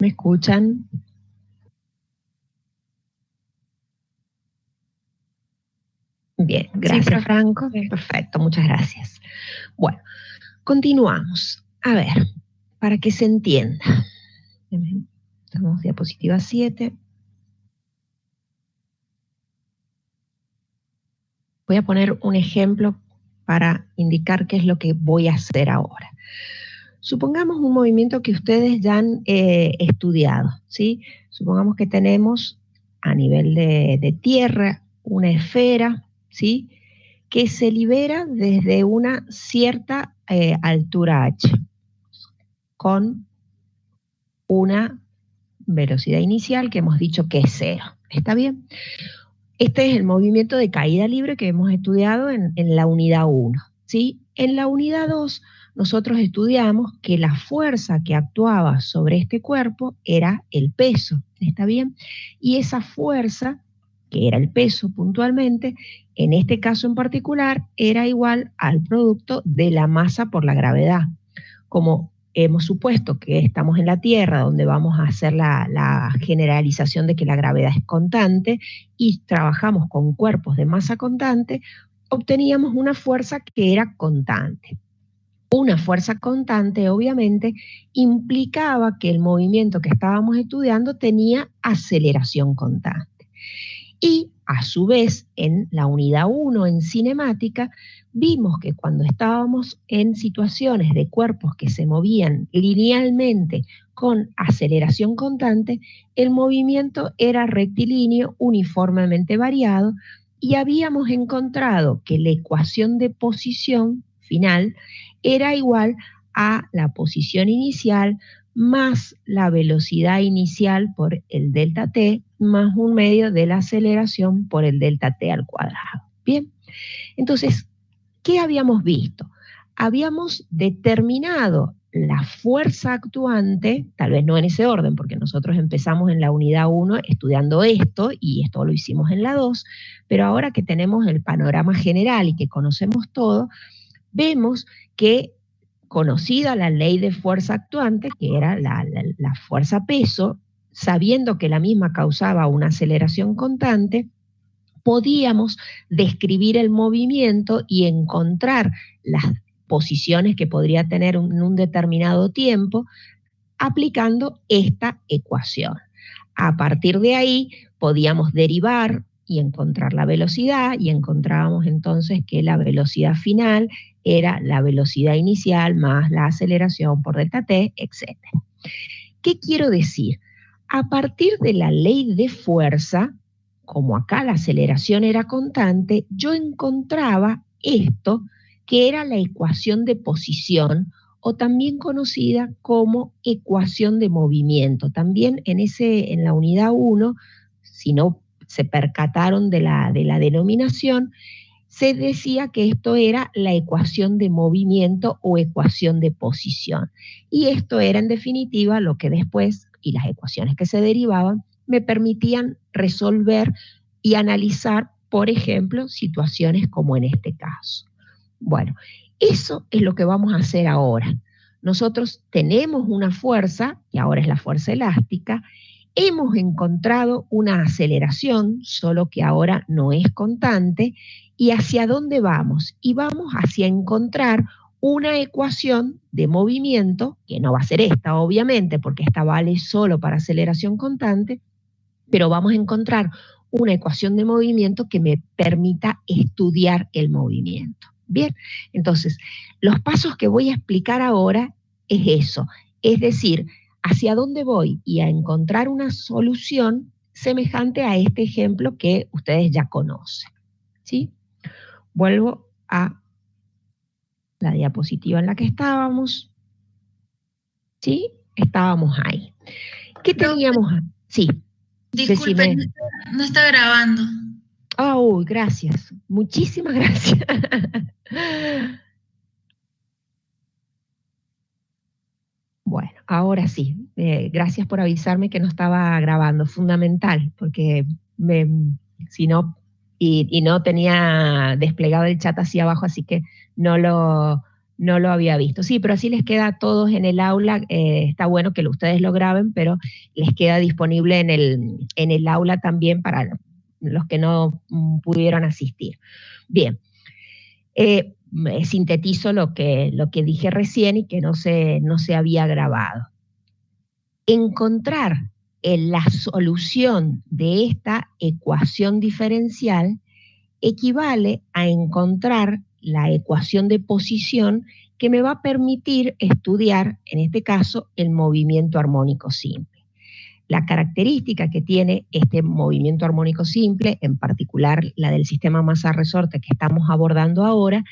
¿Me escuchan? Bien, gracias, sí, Franco. Sí. Perfecto, muchas gracias. Bueno, continuamos. A ver, para que se entienda. Estamos diapositiva 7. Voy a poner un ejemplo para indicar qué es lo que voy a hacer ahora. Supongamos un movimiento que ustedes ya han estudiado, ¿sí? Supongamos que tenemos a nivel de tierra una esfera, ¿sí? Que se libera desde una cierta altura h, con una velocidad inicial que hemos dicho que es 0. ¿Está bien? Este es el movimiento de caída libre que hemos estudiado en la unidad 1, ¿sí? En la unidad 2 nosotros estudiamos que la fuerza que actuaba sobre este cuerpo era el peso, ¿está bien? Y esa fuerza, que era el peso puntualmente, en este caso en particular, era igual al producto de la masa por la gravedad. Como hemos supuesto que estamos en la Tierra, donde vamos a hacer la generalización de que la gravedad es constante, y trabajamos con cuerpos de masa constante, obteníamos una fuerza que era constante. Una fuerza constante, obviamente, implicaba que el movimiento que estábamos estudiando tenía aceleración constante. Y a su vez, en la unidad 1, en cinemática, vimos que cuando estábamos en situaciones de cuerpos que se movían linealmente con aceleración constante, el movimiento era rectilíneo, uniformemente variado, y habíamos encontrado que la ecuación de posición final era igual a la posición inicial más la velocidad inicial por el delta t más un medio de la aceleración por el delta t al cuadrado. Bien, entonces, ¿qué habíamos visto? Habíamos determinado la fuerza actuante, tal vez no en ese orden, porque nosotros empezamos en la unidad 1 estudiando esto, y esto lo hicimos en la 2, pero ahora que tenemos el panorama general y que conocemos todo, vemos que, conocida la ley de fuerza actuante, que era la fuerza peso, sabiendo que la misma causaba una aceleración constante, podíamos describir el movimiento y encontrar las posiciones que podría tener en un determinado tiempo aplicando esta ecuación. A partir de ahí podíamos derivar y encontrar la velocidad, y encontrábamos entonces que la velocidad final era la velocidad inicial más la aceleración por delta t, etc. ¿Qué quiero decir? A partir de la ley de fuerza, como acá la aceleración era constante, yo encontraba esto, que era la ecuación de posición, o también conocida como ecuación de movimiento. También en la unidad 1, si no se percataron de la denominación, se decía que esto era la ecuación de movimiento o ecuación de posición. Y esto era en definitiva lo que después, y las ecuaciones que se derivaban, me permitían resolver y analizar, por ejemplo, situaciones como en este caso. Bueno, eso es lo que vamos a hacer ahora. Nosotros tenemos una fuerza, y ahora es la fuerza elástica. Hemos encontrado una aceleración, solo que ahora no es constante. ¿Y hacia dónde vamos? Y vamos hacia encontrar una ecuación de movimiento, que no va a ser esta, obviamente, porque esta vale solo para aceleración constante, pero vamos a encontrar una ecuación de movimiento que me permita estudiar el movimiento. Bien, entonces, los pasos que voy a explicar ahora es eso, es decir, hacia dónde voy y a encontrar una solución semejante a este ejemplo que ustedes ya conocen, ¿sí? Vuelvo a la diapositiva en la que estábamos, ¿sí? Estábamos ahí. ¿Qué teníamos? Sí. Disculpe, no está grabando. Oh, gracias. Muchísimas gracias. Bueno, ahora sí. Gracias por avisarme que no estaba grabando. Fundamental, porque si no, y no tenía desplegado el chat hacia abajo, así que no lo No lo había visto. Sí, pero así les queda a todos en el aula. Está bueno que ustedes lo graben, pero les queda disponible en el aula también para los que no pudieron asistir. Bien, sintetizo lo que dije recién y que no se había grabado. Encontrar la solución de esta ecuación diferencial equivale a encontrar la ecuación de posición que me va a permitir estudiar, en este caso, el movimiento armónico simple. La característica que tiene este movimiento armónico simple, en particular la del sistema masa-resorte que estamos abordando ahora,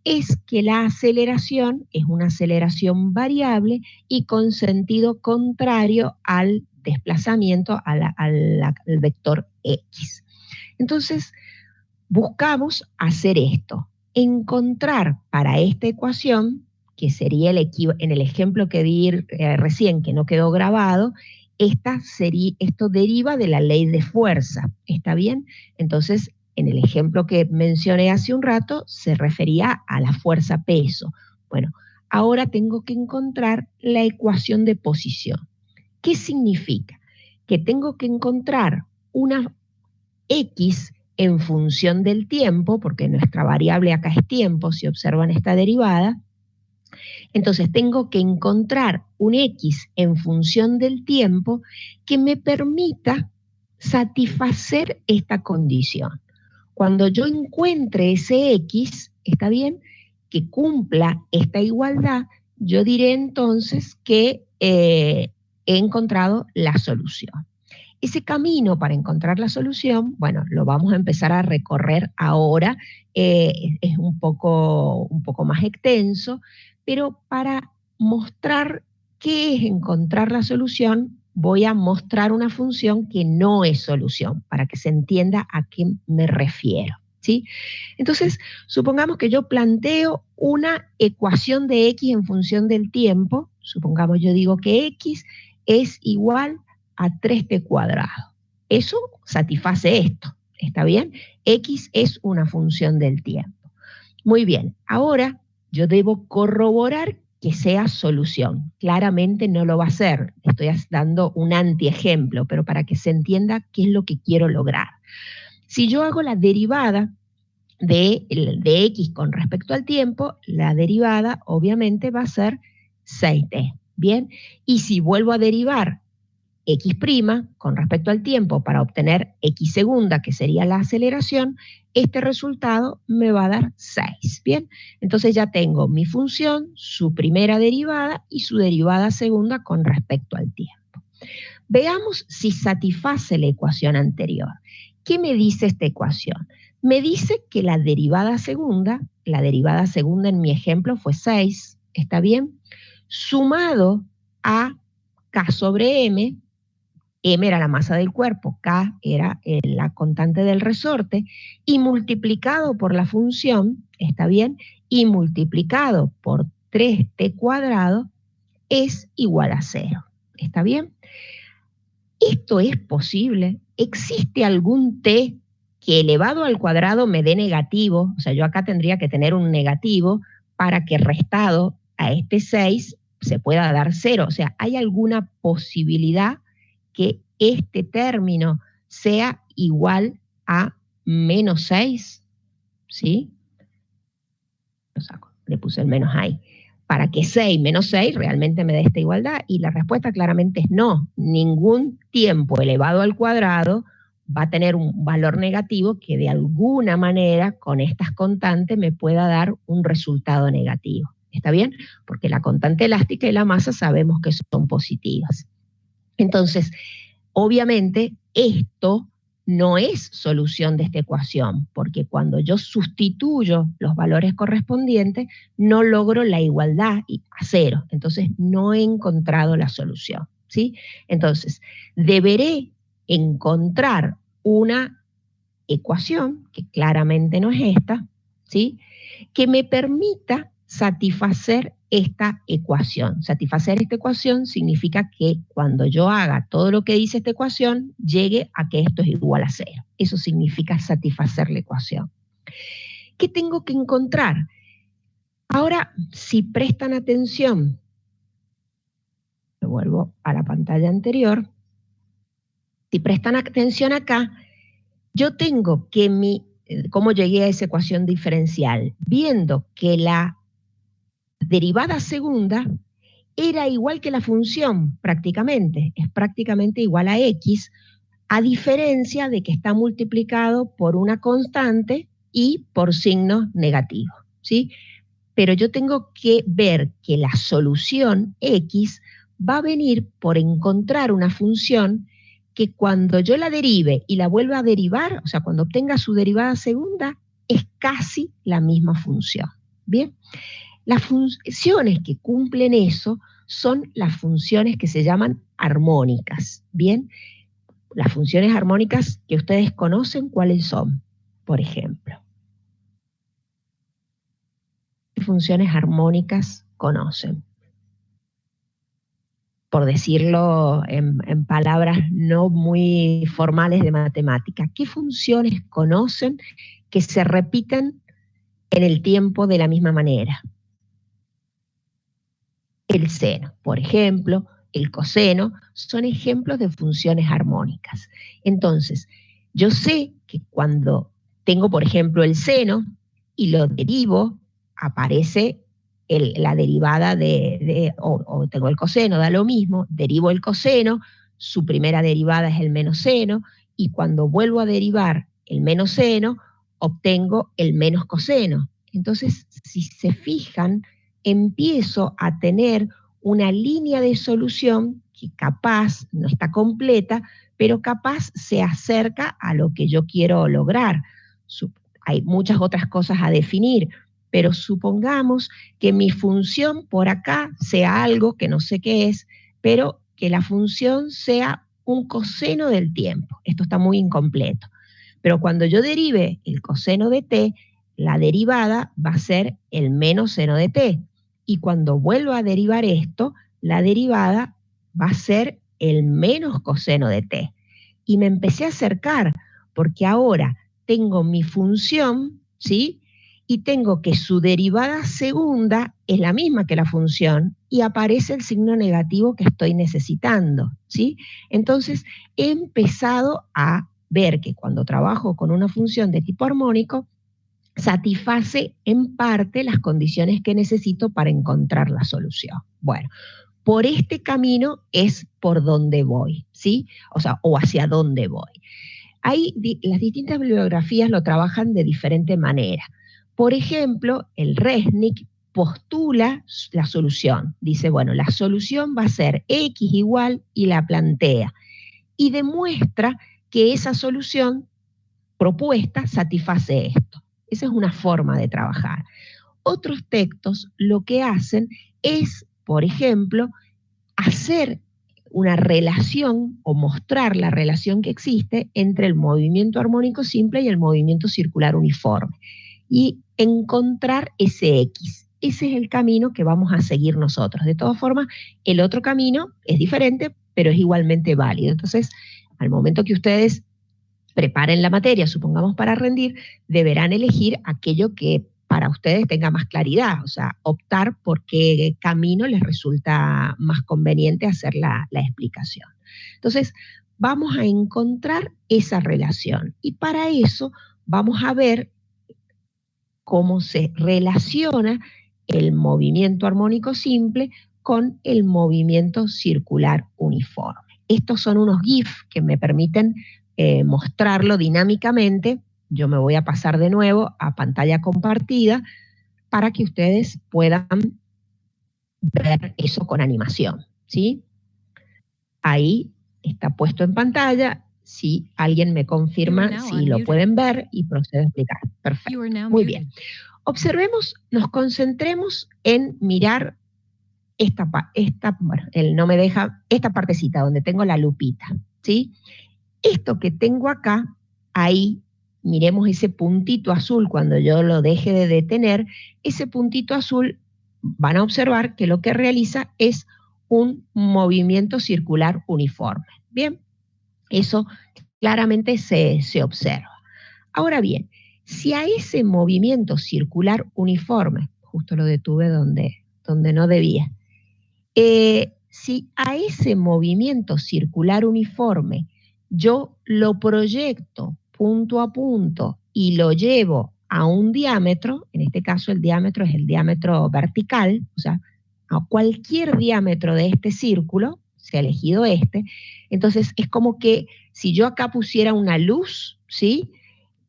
es que la aceleración es una aceleración variable y con sentido contrario al desplazamiento, al vector X. Entonces, buscamos hacer esto, encontrar para esta ecuación, que sería en el ejemplo que di recién, que no quedó grabado, esto deriva de la ley de fuerza, ¿está bien? Entonces, en el ejemplo que mencioné hace un rato, se refería a la fuerza peso. Bueno, ahora tengo que encontrar la ecuación de posición. ¿Qué significa? Que tengo que encontrar una X en función del tiempo, porque nuestra variable acá es tiempo, si observan esta derivada. Entonces tengo que encontrar un X en función del tiempo que me permita satisfacer esta condición. Cuando yo encuentre ese X, ¿está bien?, que cumpla esta igualdad, yo diré entonces que he encontrado la solución. Ese camino para encontrar la solución, bueno, lo vamos a empezar a recorrer ahora, es un poco más extenso, pero para mostrar qué es encontrar la solución, voy a mostrar una función que no es solución, para que se entienda a qué me refiero, ¿sí? Entonces, supongamos que yo planteo una ecuación de X en función del tiempo, supongamos yo digo que X es igual a 3t². Eso satisface esto, ¿está bien? X es una función del tiempo. Muy bien, ahora yo debo corroborar que sea solución. Claramente no lo va a ser, estoy dando un antiejemplo, pero para que se entienda qué es lo que quiero lograr. Si yo hago la derivada de X con respecto al tiempo, la derivada obviamente va a ser 6t, ¿bien? Y si vuelvo a derivar X' con respecto al tiempo para obtener X segunda, que sería la aceleración, este resultado me va a dar 6, ¿bien? Entonces ya tengo mi función, su primera derivada y su derivada segunda con respecto al tiempo. Veamos si satisface la ecuación anterior. ¿Qué me dice esta ecuación? Me dice que la derivada segunda en mi ejemplo fue 6, ¿está bien? Sumado a K sobre M, M era la masa del cuerpo, K era la constante del resorte, y multiplicado por la función, ¿está bien? Y multiplicado por 3t² es igual a 0, ¿está bien? ¿Esto es posible? ¿Existe algún t que elevado al cuadrado me dé negativo? O sea, yo acá tendría que tener un negativo para que restado a este 6 se pueda dar 0. O sea, ¿hay alguna posibilidad que este término sea igual a menos 6? ¿Sí? Lo saco, le puse el menos ahí. Para que 6 menos 6 realmente me dé esta igualdad, y la respuesta claramente es no. Ningún tiempo elevado al cuadrado va a tener un valor negativo que de alguna manera con estas constantes me pueda dar un resultado negativo. ¿Está bien? Porque la constante elástica y la masa sabemos que son positivas. Entonces, obviamente, esto no es solución de esta ecuación, porque cuando yo sustituyo los valores correspondientes, no logro la igualdad a 0. Entonces, no he encontrado la solución, ¿sí? Entonces, deberé encontrar una ecuación, que claramente no es esta, ¿sí?, que me permita satisfacer esta ecuación. Satisfacer esta ecuación significa que cuando yo haga todo lo que dice esta ecuación, llegue a que esto es igual a 0. Eso significa satisfacer la ecuación. ¿Qué tengo que encontrar? Ahora, si prestan atención, me vuelvo a la pantalla anterior, si prestan atención acá, yo tengo que ¿cómo llegué a esa ecuación diferencial? Viendo que la derivada segunda era igual que la función, prácticamente, es prácticamente igual a x, a diferencia de que está multiplicado por una constante y por signos negativos, ¿sí? Pero yo tengo que ver que la solución x va a venir por encontrar una función que cuando yo la derive y la vuelva a derivar, o sea, cuando obtenga su derivada segunda, es casi la misma función. Bien, las funciones que cumplen eso son las funciones que se llaman armónicas. Bien, las funciones armónicas que ustedes conocen, ¿cuáles son? Por ejemplo, ¿qué funciones armónicas conocen? Por decirlo en palabras no muy formales de matemática, ¿qué funciones conocen que se repiten en el tiempo de la misma manera? El seno, por ejemplo, el coseno, son ejemplos de funciones armónicas. Entonces, yo sé que cuando tengo, por ejemplo, el seno y lo derivo, aparece la derivada o tengo el coseno, da lo mismo, derivo el coseno, su primera derivada es el menos seno, y cuando vuelvo a derivar el menos seno, obtengo el menos coseno. Entonces, si se fijan, empiezo a tener una línea de solución que capaz no está completa, pero capaz se acerca a lo que yo quiero lograr. Hay muchas otras cosas a definir, pero supongamos que mi función por acá sea algo que no sé qué es, pero que la función sea un coseno del tiempo. Esto está muy incompleto. Pero cuando yo derive el coseno de t, la derivada va a ser el menos seno de t. Y cuando vuelva a derivar esto, la derivada va a ser el menos coseno de t. Y me empecé a acercar, porque ahora tengo mi función, ¿sí? Y tengo que su derivada segunda es la misma que la función y aparece el signo negativo que estoy necesitando, ¿sí? Entonces he empezado a ver que cuando trabajo con una función de tipo armónico, satisface en parte las condiciones que necesito para encontrar la solución. Bueno, por este camino es por donde voy, ¿sí? O sea, o hacia dónde voy. Ahí las distintas bibliografías lo trabajan de diferente manera. Por ejemplo, el Resnick postula la solución. Dice, bueno, la solución va a ser X igual y la plantea. Y demuestra que esa solución propuesta satisface esto. Esa es una forma de trabajar. Otros textos lo que hacen es, por ejemplo, hacer una relación o mostrar la relación que existe entre el movimiento armónico simple y el movimiento circular uniforme y encontrar ese X. Ese es el camino que vamos a seguir nosotros. De todas formas, el otro camino es diferente, pero es igualmente válido. Entonces, al momento que ustedes preparen la materia, supongamos para rendir, deberán elegir aquello que para ustedes tenga más claridad, o sea, optar por qué camino les resulta más conveniente hacer la explicación. Entonces, vamos a encontrar esa relación y para eso vamos a ver cómo se relaciona el movimiento armónico simple con el movimiento circular uniforme. Estos son unos GIF que me permiten mostrarlo dinámicamente. Yo me voy a pasar de nuevo a pantalla compartida para que ustedes puedan ver eso con animación, ¿sí? Ahí está puesto en pantalla. Si alguien me confirma si lo pueden ver y procedo a explicar. Perfecto. Muy bien. Observemos, nos concentremos en mirar no me deja, esta partecita donde tengo la lupita, ¿sí? Esto que tengo acá, ahí, miremos ese puntito azul cuando yo lo deje de detener, ese puntito azul van a observar que lo que realiza es un movimiento circular uniforme. Bien, eso claramente se observa. Ahora bien, si a ese movimiento circular uniforme, justo lo detuve donde no debía. Si a ese movimiento circular uniforme yo lo proyecto punto a punto y lo llevo a un diámetro, en este caso el diámetro es el diámetro vertical, o sea, a cualquier diámetro de este círculo, se ha elegido este, entonces es como que si yo acá pusiera una luz, ¿sí?,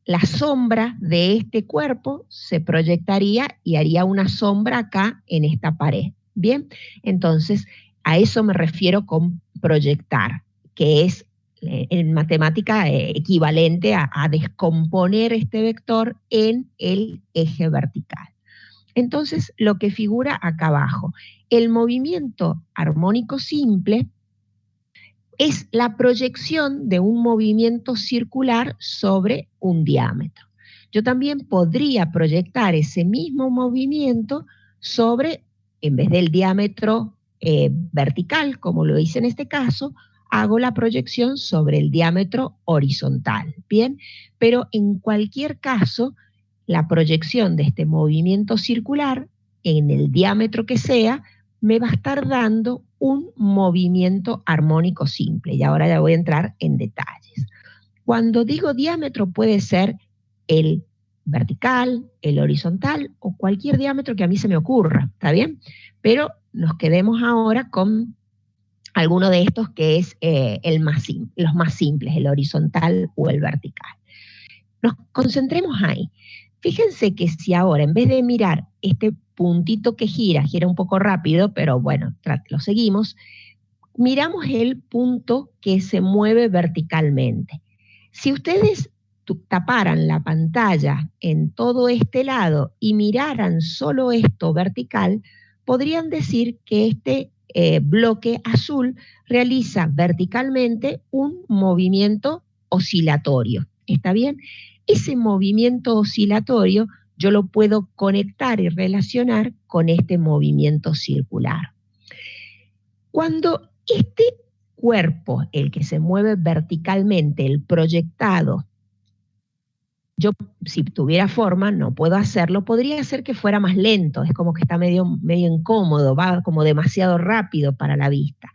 la sombra de este cuerpo se proyectaría y haría una sombra acá en esta pared. Bien, entonces a eso me refiero con proyectar, que es en matemática equivalente a descomponer este vector en el eje vertical. Entonces, lo que figura acá abajo, el movimiento armónico simple es la proyección de un movimiento circular sobre un diámetro. Yo también podría proyectar ese mismo movimiento sobre, en vez del diámetro vertical, como lo hice en este caso, hago la proyección sobre el diámetro horizontal, ¿bien? Pero en cualquier caso, la proyección de este movimiento circular en el diámetro que sea, me va a estar dando un movimiento armónico simple. Y ahora ya voy a entrar en detalles. Cuando digo diámetro puede ser el vertical, el horizontal o cualquier diámetro que a mí se me ocurra, ¿está bien? Pero nos quedemos ahora con alguno de estos que es los más simples, el horizontal o el vertical. Nos concentremos ahí. Fíjense que si ahora, en vez de mirar este puntito que gira un poco rápido, pero bueno, lo seguimos, miramos el punto que se mueve verticalmente. Si ustedes taparan la pantalla en todo este lado y miraran solo esto vertical, podrían decir que este bloque azul realiza verticalmente un movimiento oscilatorio. ¿Está bien? Ese movimiento oscilatorio yo lo puedo conectar y relacionar con este movimiento circular. Cuando este cuerpo, el que se mueve verticalmente, el proyectado, yo si tuviera forma, no puedo hacerlo, podría ser que fuera más lento, es como que está medio incómodo, va como demasiado rápido para la vista.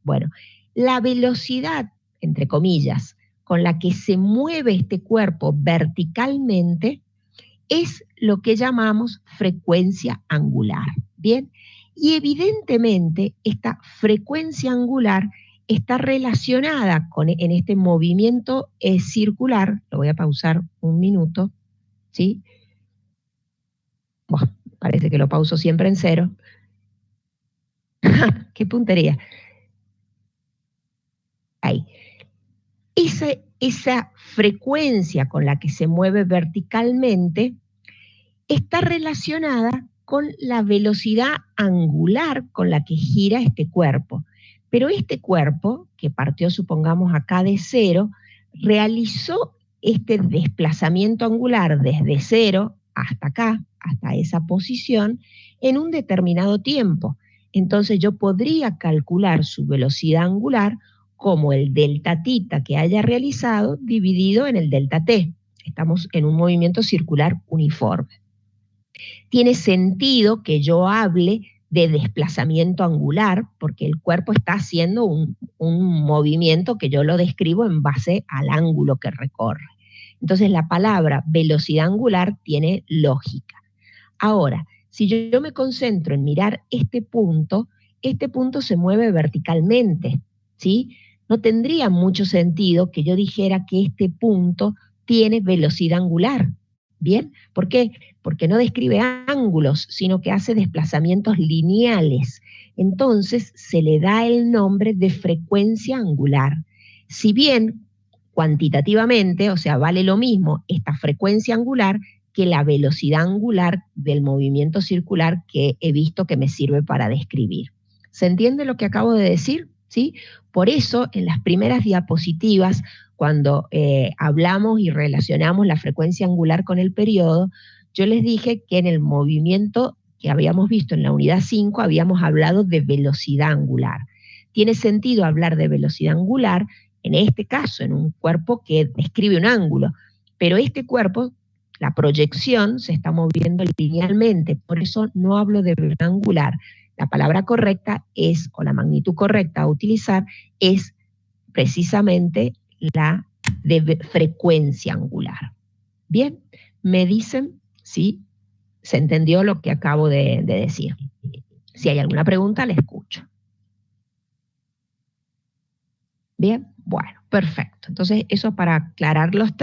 Bueno, la velocidad, entre comillas, con la que se mueve este cuerpo verticalmente es lo que llamamos frecuencia angular, ¿bien? Y evidentemente esta frecuencia angular está relacionada en este movimiento circular, lo voy a pausar un minuto, ¿sí? Bueno, parece que lo pauso siempre en 0. ¡Qué puntería! Ahí. Esa frecuencia con la que se mueve verticalmente está relacionada con la velocidad angular con la que gira este cuerpo. Pero este cuerpo, que partió, supongamos, acá de 0, realizó este desplazamiento angular desde 0 hasta acá, hasta esa posición, en un determinado tiempo. Entonces yo podría calcular su velocidad angular como el delta tita que haya realizado dividido en el delta t. Estamos en un movimiento circular uniforme. Tiene sentido que yo hable de desplazamiento angular, porque el cuerpo está haciendo un movimiento que yo lo describo en base al ángulo que recorre. Entonces la palabra velocidad angular tiene lógica. Ahora, si yo me concentro en mirar este punto se mueve verticalmente, ¿sí? No tendría mucho sentido que yo dijera que este punto tiene velocidad angular. ¿Bien? ¿Por qué? Porque no describe ángulos, sino que hace desplazamientos lineales. Entonces se le da el nombre de frecuencia angular. Si bien cuantitativamente, o sea, vale lo mismo esta frecuencia angular que la velocidad angular del movimiento circular que he visto que me sirve para describir. ¿Se entiende lo que acabo de decir? ¿Sí? Por eso, en las primeras diapositivas, cuando hablamos y relacionamos la frecuencia angular con el periodo, yo les dije que en el movimiento que habíamos visto en la unidad 5 habíamos hablado de velocidad angular. Tiene sentido hablar de velocidad angular, en este caso, en un cuerpo que describe un ángulo, pero este cuerpo La proyección se está moviendo linealmente, por eso no hablo de velocidad angular. La palabra correcta es, o la magnitud correcta a utilizar, es precisamente la de frecuencia angular. Bien, me dicen si se entendió lo que acabo de decir. Si hay alguna pregunta, la escucho. Bien, bueno, perfecto. Entonces, eso para aclarar las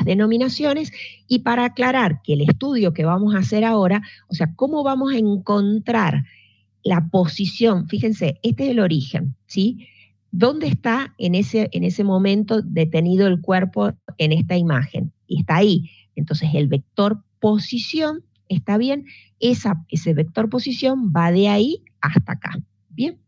denominaciones y para aclarar que el estudio que vamos a hacer ahora, o sea, cómo vamos a encontrar la posición, fíjense, este es el origen, ¿sí? ¿Dónde está en ese momento detenido el cuerpo en esta imagen? Y está ahí. Entonces, el vector posición, ¿está bien? Ese vector posición va de ahí hasta acá, ¿bien?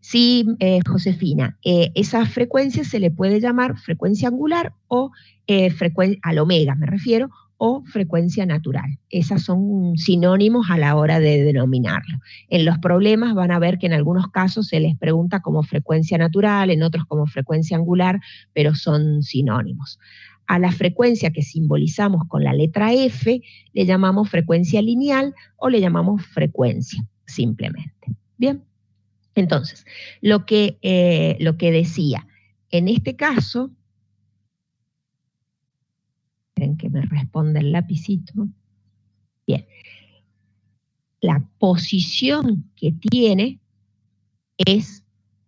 Sí, Josefina, esa frecuencia se le puede llamar frecuencia angular o al omega, me refiero, o frecuencia natural. Esas son sinónimos a la hora de denominarlo. En los problemas van a ver que en algunos casos se les pregunta como frecuencia natural, en otros como frecuencia angular, pero son sinónimos. A la frecuencia que simbolizamos con la letra F le llamamos frecuencia lineal o le llamamos frecuencia, simplemente. Bien. Entonces, lo que decía, en este caso, esperen que me responda el lapicito. Bien, la posición que tiene es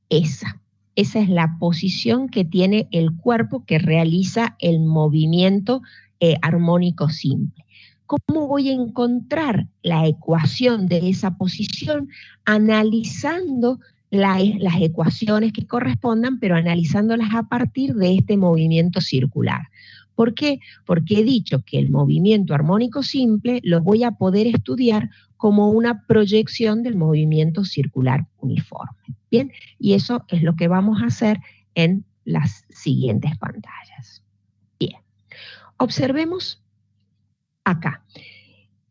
esa. Esa es la posición que tiene el cuerpo que realiza el movimiento armónico simple. ¿Cómo voy a encontrar la ecuación de esa posición? Analizando las ecuaciones que correspondan, pero analizándolas a partir de este movimiento circular. ¿Por qué? Porque he dicho que el movimiento armónico simple lo voy a poder estudiar como una proyección del movimiento circular uniforme. Bien, y eso es lo que vamos a hacer en las siguientes pantallas. Bien, observemos acá.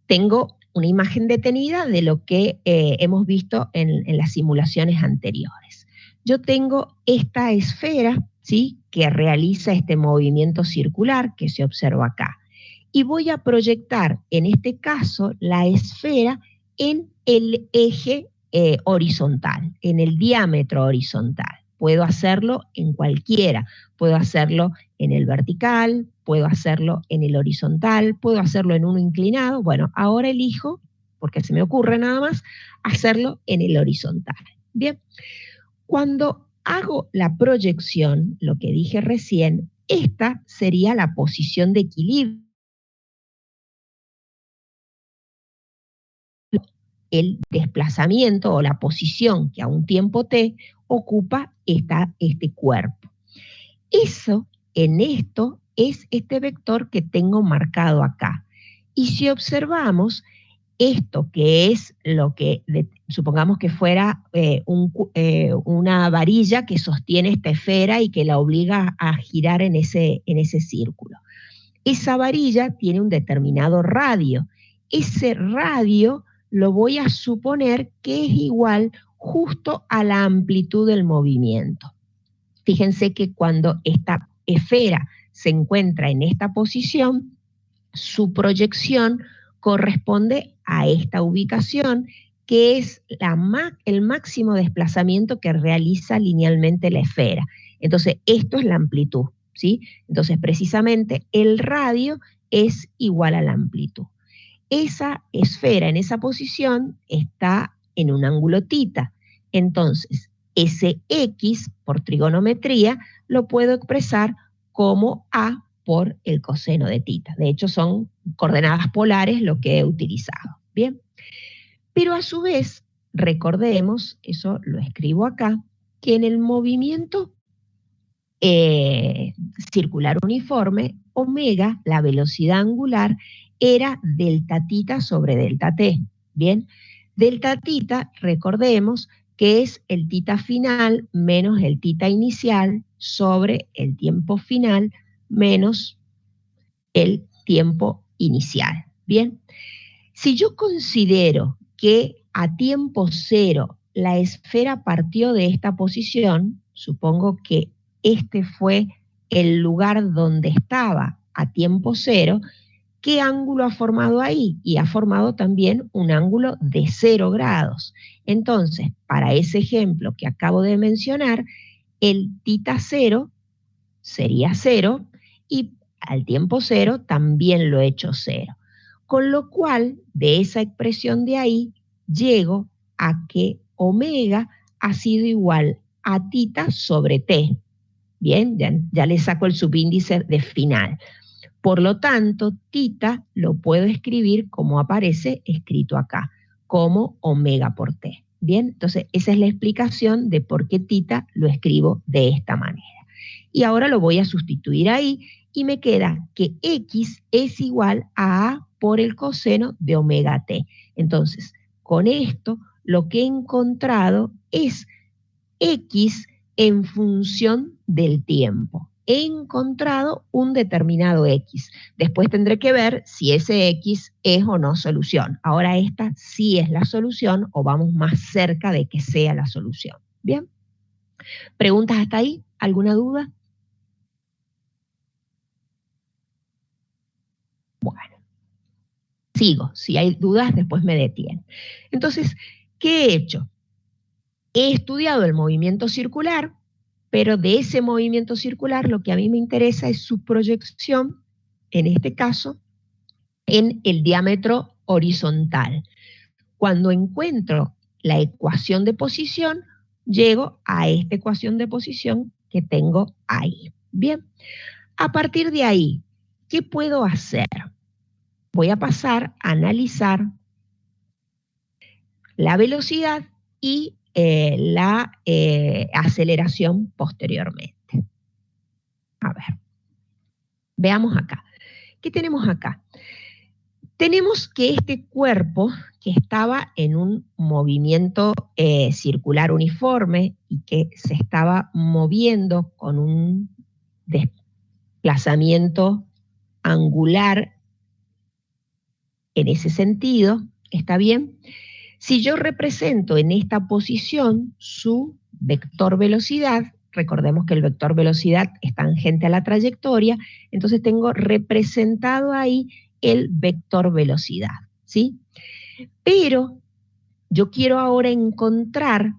Tengo una imagen detenida de lo que hemos visto en las simulaciones anteriores. Yo tengo esta esfera, ¿sí?, que realiza este movimiento circular que se observa acá. Y voy a proyectar, en este caso, la esfera en el eje horizontal, en el diámetro horizontal. Puedo hacerlo en cualquiera, puedo hacerlo en el vertical, puedo hacerlo en el horizontal, puedo hacerlo en uno inclinado. Bueno, ahora elijo, porque se me ocurre nada más, hacerlo en el horizontal. Bien, cuando hago la proyección, lo que dije recién, esta sería la posición de equilibrio. El desplazamiento o la posición que a un tiempo t ocupa este cuerpo. Eso, en esto, es este vector que tengo marcado acá. Y si observamos esto, que es lo que, supongamos que fuera una varilla que sostiene esta esfera y que la obliga a girar en ese círculo. Esa varilla tiene un determinado radio. Ese radio lo voy a suponer que es igual justo a la amplitud del movimiento. Fíjense que cuando esta esfera se encuentra en esta posición, su proyección corresponde a esta ubicación, que es el máximo desplazamiento que realiza linealmente la esfera. Entonces, esto es la amplitud, ¿sí? Entonces, precisamente, el radio es igual a la amplitud. Esa esfera en esa posición está en un ángulo θ. Entonces, ese x por trigonometría lo puedo expresar como A por el coseno de θ. De hecho, son coordenadas polares lo que he utilizado. Bien, pero a su vez, recordemos, eso lo escribo acá, que en el movimiento circular uniforme, omega, la velocidad angular, era delta θ sobre delta t. Bien, delta θ, recordemos que es el θ final menos el θ inicial sobre el tiempo final menos el tiempo inicial. Bien, si yo considero que a tiempo cero la esfera partió de esta posición, supongo que este fue el lugar donde estaba a tiempo cero, ¿qué ángulo ha formado ahí? Y ha formado también un ángulo de 0 grados. Entonces, para ese ejemplo que acabo de mencionar, el θ 0 sería 0 y al tiempo 0 también lo he hecho 0. Con lo cual, de esa expresión de ahí, llego a que omega ha sido igual a θ sobre t. Bien, ya le saco el subíndice de final. Por lo tanto, θ lo puedo escribir como aparece escrito acá, como omega por t. Bien, entonces esa es la explicación de por qué θ lo escribo de esta manera. Y ahora lo voy a sustituir ahí y me queda que x es igual a A por el coseno de omega t. Entonces, con esto lo que he encontrado es x en función del tiempo. He encontrado un determinado x. Después tendré que ver si ese x es o no solución. Ahora esta sí es la solución o vamos más cerca de que sea la solución. ¿Bien? ¿Preguntas hasta ahí? ¿Alguna duda? Bueno, sigo. Si hay dudas, después me detienen. Entonces, ¿qué he hecho? He estudiado el movimiento circular, pero de ese movimiento circular lo que a mí me interesa es su proyección, en este caso, en el diámetro horizontal. Cuando encuentro la ecuación de posición, llego a esta ecuación de posición que tengo ahí. Bien, a partir de ahí, ¿qué puedo hacer? Voy a pasar a analizar la velocidad y la aceleración posteriormente. A ver, veamos acá. ¿Qué tenemos acá? Tenemos que este cuerpo que estaba en un movimiento circular uniforme y que se estaba moviendo con un desplazamiento angular en ese sentido, ¿está bien? Si yo represento en esta posición su vector velocidad, recordemos que el vector velocidad es tangente a la trayectoria, entonces tengo representado ahí el vector velocidad, ¿sí? Pero yo quiero ahora encontrar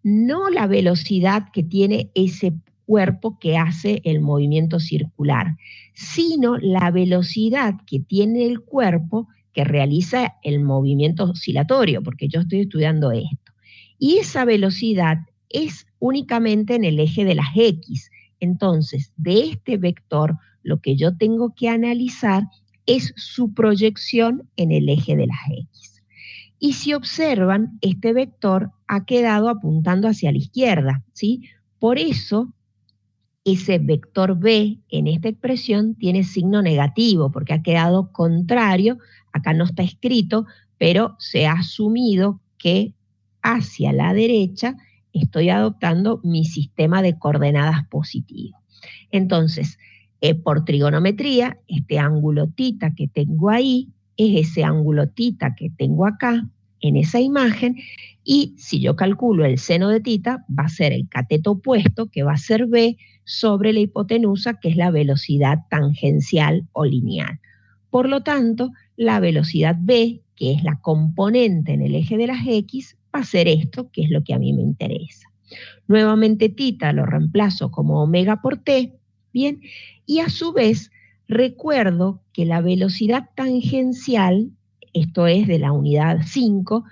no la velocidad que tiene ese cuerpo que hace el movimiento circular, sino la velocidad que tiene el cuerpo que realiza el movimiento oscilatorio, porque yo estoy estudiando esto. Y esa velocidad es únicamente en el eje de las X. Entonces, de este vector, lo que yo tengo que analizar es su proyección en el eje de las X. Y si observan, este vector ha quedado apuntando hacia la izquierda, ¿sí? Por eso, ese vector B en esta expresión tiene signo negativo, porque ha quedado contrario, acá no está escrito, pero se ha asumido que hacia la derecha estoy adoptando mi sistema de coordenadas positivo. Entonces, por trigonometría, este ángulo θ que tengo ahí es ese ángulo θ que tengo acá en esa imagen, y si yo calculo el seno de θ, va a ser el cateto opuesto, que va a ser B, sobre la hipotenusa, que es la velocidad tangencial o lineal. Por lo tanto, la velocidad B, que es la componente en el eje de las X, va a ser esto, que es lo que a mí me interesa. Nuevamente θ lo reemplazo como omega por t, ¿bien? Y a su vez recuerdo que la velocidad tangencial, esto es de la unidad 5,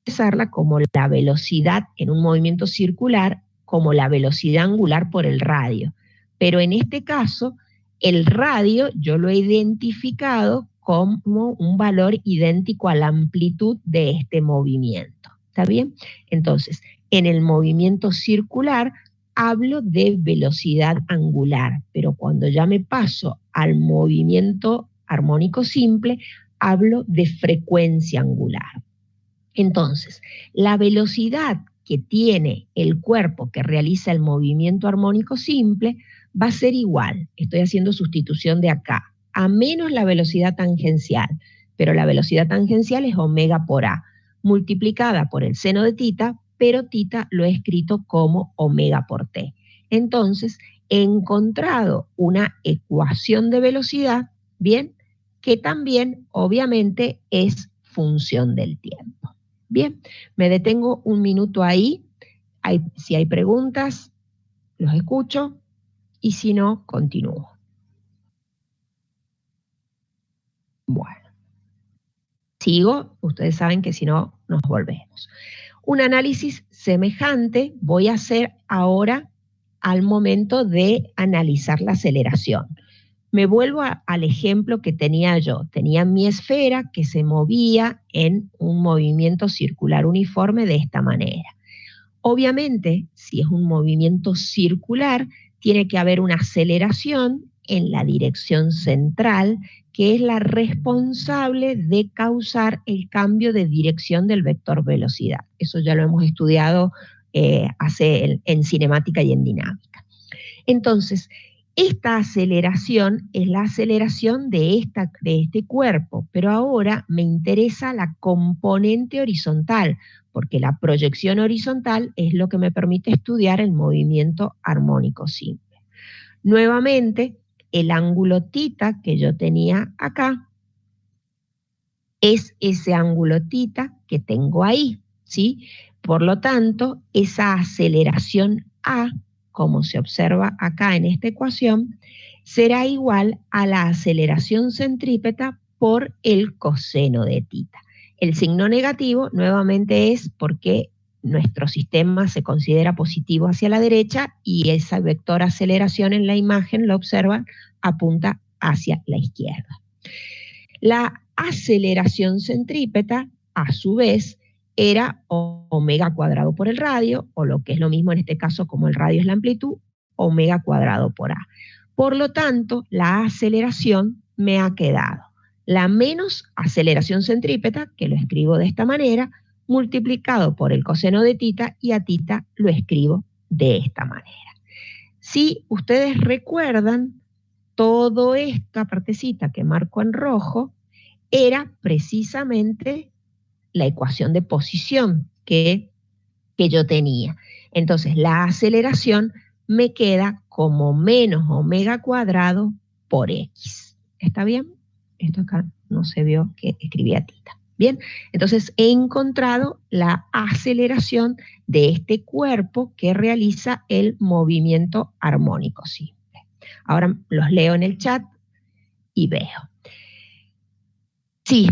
expresarla como la velocidad en un movimiento circular, como la velocidad angular por el radio. Pero en este caso, el radio yo lo he identificado como un valor idéntico a la amplitud de este movimiento. ¿Está bien? Entonces, en el movimiento circular hablo de velocidad angular, pero cuando ya me paso al movimiento armónico simple, hablo de frecuencia angular. Entonces, la velocidad que tiene el cuerpo que realiza el movimiento armónico simple va a ser igual, estoy haciendo sustitución de acá, a menos la velocidad tangencial, pero la velocidad tangencial es omega por A, multiplicada por el seno de θ, pero θ lo he escrito como omega por t. Entonces, he encontrado una ecuación de velocidad, ¿bien?, que también obviamente es función del tiempo. Bien, me detengo un minuto ahí. Si hay preguntas, los escucho, y si no, continúo. Bueno, sigo, ustedes saben que si no, nos volvemos. Un análisis semejante voy a hacer ahora al momento de analizar la aceleración. Me vuelvo al ejemplo que tenía yo. Tenía mi esfera que se movía en un movimiento circular uniforme de esta manera. Obviamente, si es un movimiento circular, tiene que haber una aceleración en la dirección central, que es la responsable de causar el cambio de dirección del vector velocidad. Eso ya lo hemos estudiado en cinemática y en dinámica. Entonces, esta aceleración es la aceleración de este cuerpo, pero ahora me interesa la componente horizontal, porque la proyección horizontal es lo que me permite estudiar el movimiento armónico simple. Nuevamente, el ángulo θ que yo tenía acá es ese ángulo θ que tengo ahí, ¿sí? Por lo tanto, esa aceleración A, como se observa acá en esta ecuación, será igual a la aceleración centrípeta por el coseno de θ. El signo negativo nuevamente es porque nuestro sistema se considera positivo hacia la derecha y esa vector aceleración en la imagen, lo observan, apunta hacia la izquierda. La aceleración centrípeta, a su vez, era omega cuadrado por el radio, o lo que es lo mismo en este caso como el radio es la amplitud, omega cuadrado por A. Por lo tanto, la aceleración me ha quedado la menos aceleración centrípeta, que lo escribo de esta manera, multiplicado por el coseno de θ, y a θ lo escribo de esta manera. Si ustedes recuerdan, toda esta partecita que marco en rojo era precisamente la ecuación de posición que yo tenía. Entonces, la aceleración me queda como menos omega cuadrado por x. ¿Está bien? Esto acá no se vio que escribía θ. Bien, entonces he encontrado la aceleración de este cuerpo que realiza el movimiento armónico simple. Ahora los leo en el chat y veo. Sí,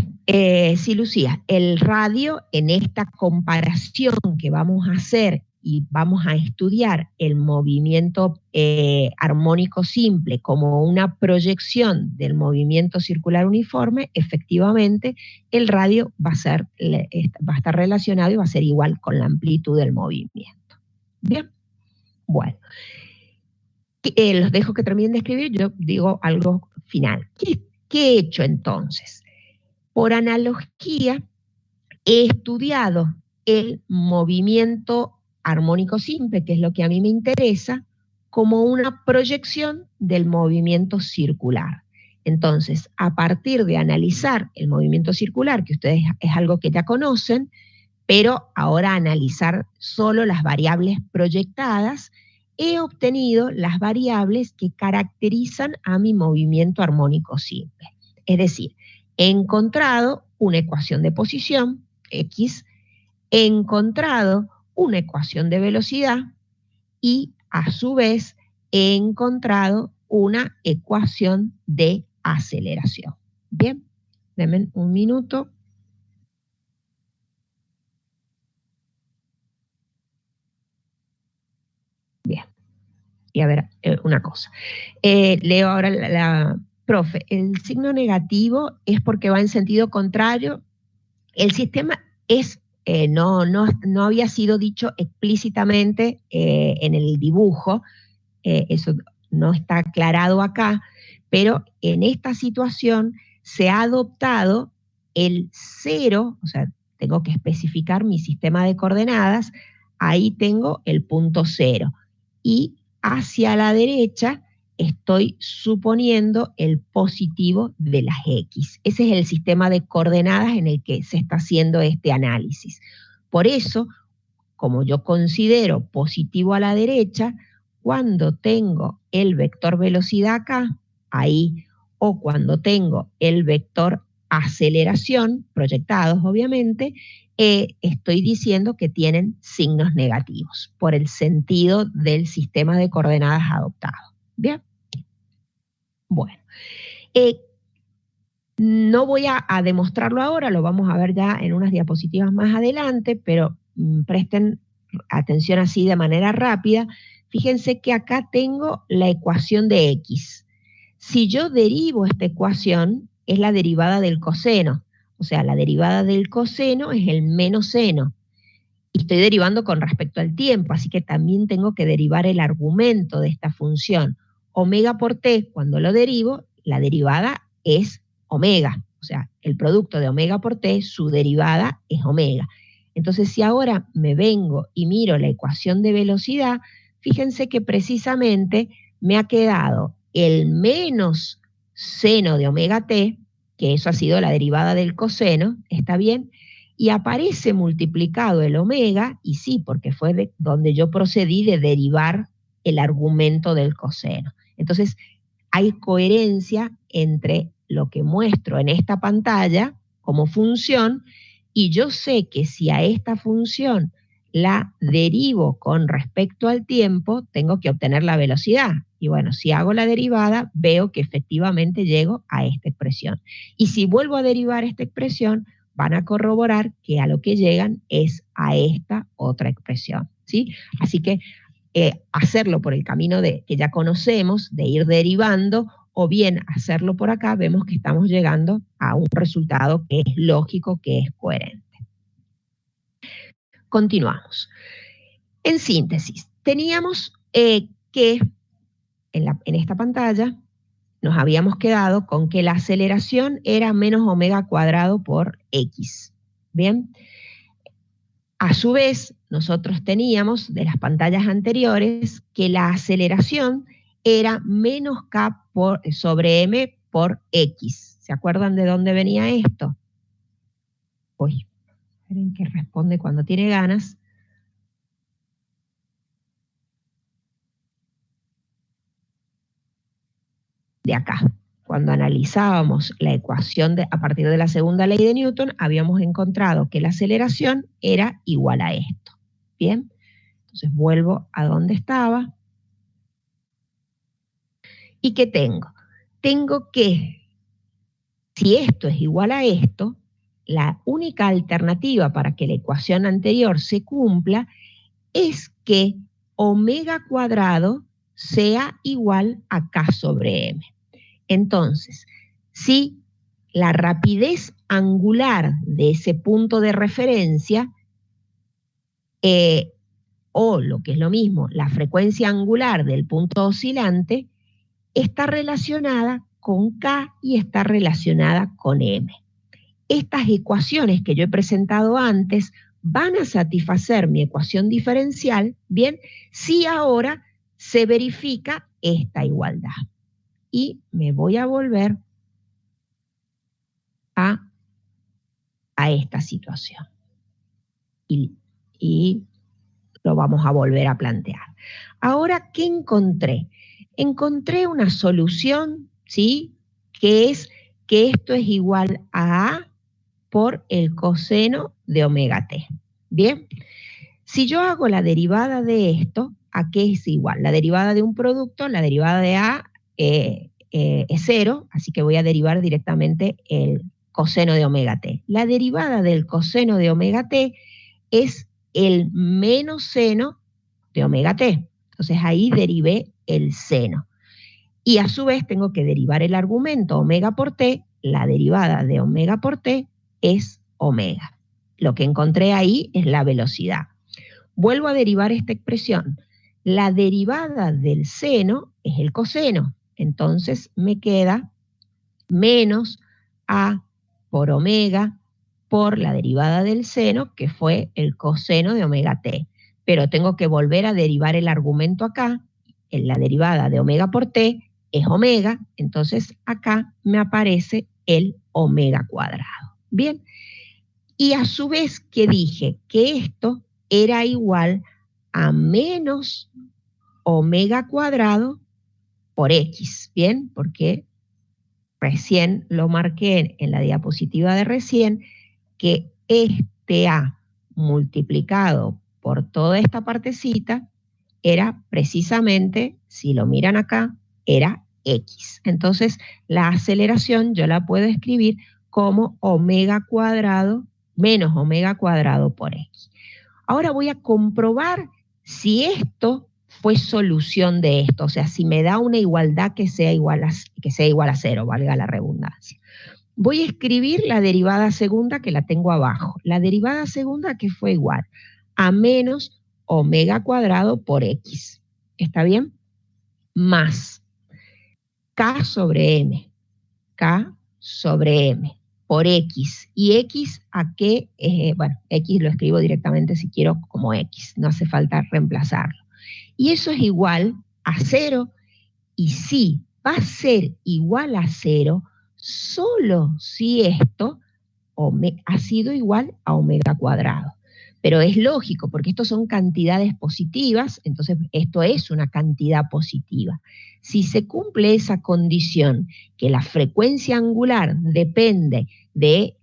sí, Lucía, el radio en esta comparación que vamos a hacer y vamos a estudiar el movimiento armónico simple como una proyección del movimiento circular uniforme, efectivamente el radio va a estar relacionado y va a ser igual con la amplitud del movimiento. Bien, bueno. Los dejo que terminen de escribir, yo digo algo final. ¿Qué he hecho entonces? Por analogía, he estudiado el movimiento armónico simple, que es lo que a mí me interesa, como una proyección del movimiento circular. Entonces, a partir de analizar el movimiento circular, que ustedes es algo que ya conocen, pero ahora analizar solo las variables proyectadas, he obtenido las variables que caracterizan a mi movimiento armónico simple. Es decir, he encontrado una ecuación de posición, x, he encontrado una ecuación de velocidad y a su vez he encontrado una ecuación de aceleración. Bien, denme un minuto. Bien, y a ver una cosa. Leo ahora profe, el signo negativo es porque va en sentido contrario. El sistema no había sido dicho explícitamente en el dibujo, eso no está aclarado acá, pero en esta situación se ha adoptado el 0, o sea, tengo que especificar mi sistema de coordenadas, ahí tengo el punto 0, y hacia la derecha estoy suponiendo el positivo de las X. Ese es el sistema de coordenadas en el que se está haciendo este análisis. Por eso, como yo considero positivo a la derecha, cuando tengo el vector velocidad acá, ahí o cuando tengo el vector aceleración, proyectados obviamente, estoy diciendo que tienen signos negativos por el sentido del sistema de coordenadas adoptado. ¿Bien? Bueno, no voy a demostrarlo ahora, lo vamos a ver ya en unas diapositivas más adelante, pero presten atención así de manera rápida. Fíjense que acá tengo la ecuación de X. Si yo derivo esta ecuación, es la derivada del coseno. O sea, la derivada del coseno es el menos seno. Y estoy derivando con respecto al tiempo, así que también tengo que derivar el argumento de esta función. Omega por t, cuando lo derivo, la derivada es omega. O sea, el producto de omega por t, su derivada es omega. Entonces, si ahora me vengo y miro la ecuación de velocidad, fíjense que precisamente me ha quedado el menos seno de omega t, que eso ha sido la derivada del coseno, ¿está bien? Y aparece multiplicado el omega, y sí, porque fue de donde yo procedí de derivar el argumento del coseno. Entonces, hay coherencia entre lo que muestro en esta pantalla como función, y yo sé que si a esta función la derivo con respecto al tiempo, tengo que obtener la velocidad. Y bueno, si hago la derivada, veo que efectivamente llego a esta expresión. Y si vuelvo a derivar esta expresión, van a corroborar que a lo que llegan es a esta otra expresión, ¿sí? Así que hacerlo por el camino que ya conocemos, de ir derivando, o bien hacerlo por acá, vemos que estamos llegando a un resultado que es lógico, que es coherente. Continuamos. En síntesis, teníamos que en esta pantalla nos habíamos quedado con que la aceleración era menos omega cuadrado por x. Bien. A su vez, nosotros teníamos de las pantallas anteriores que la aceleración era menos k sobre m por x. ¿Se acuerdan de dónde venía esto? Uy, esperen que responde cuando tiene ganas. De acá. Cuando analizábamos la ecuación a partir de la segunda ley de Newton, habíamos encontrado que la aceleración era igual a esto. ¿Bien? Entonces vuelvo a donde estaba. ¿Y qué tengo? Tengo que, si esto es igual a esto, la única alternativa para que la ecuación anterior se cumpla es que omega cuadrado sea igual a k sobre m. Entonces, si la rapidez angular de ese punto de referencia, o lo que es lo mismo, la frecuencia angular del punto oscilante, está relacionada con K y está relacionada con M. Estas ecuaciones que yo he presentado antes van a satisfacer mi ecuación diferencial, bien, si ahora se verifica esta igualdad. Y me voy a volver a esta situación. Y lo vamos a volver a plantear. Ahora, ¿qué encontré? Encontré una solución, ¿sí? Que es que esto es igual a por el coseno de omega t. Bien, si yo hago la derivada de esto, ¿a qué es igual? La derivada de un producto, la derivada de A es 0, así que voy a derivar directamente el coseno de omega t. La derivada del coseno de omega t es el menos seno de omega t. Entonces ahí derivé el seno. Y a su vez tengo que derivar el argumento omega por t, la derivada de omega por t es omega. Lo que encontré ahí es la velocidad. Vuelvo a derivar esta expresión. La derivada del seno es el coseno. Entonces me queda menos a por omega por la derivada del seno, que fue el coseno de omega t. Pero tengo que volver a derivar el argumento acá. En la derivada de omega por t es omega, entonces acá me aparece el omega cuadrado. Bien, y a su vez que dije que esto era igual a menos omega cuadrado por x, ¿bien? Porque recién lo marqué en la diapositiva de recién, que este A multiplicado por toda esta partecita era precisamente, si lo miran acá, era X. Entonces, la aceleración yo la puedo escribir como omega cuadrado menos omega cuadrado por X. Ahora voy a comprobar si esto fue solución de esto, o sea, si me da una igualdad que sea igual a cero, valga la redundancia. Voy a escribir la derivada segunda que la tengo abajo. La derivada segunda que fue igual a menos omega cuadrado por X. ¿Está bien? Más K sobre M. K sobre M por X. ¿Y X a qué? Bueno, X lo escribo directamente si quiero como X. No hace falta reemplazarlo. Y eso es igual a 0. Y sí, va a ser igual a 0 solo si esto ha sido igual a omega cuadrado. Pero es lógico, porque estos son cantidades positivas, entonces esto es una cantidad positiva. Si se cumple esa condición, que la frecuencia angular depende del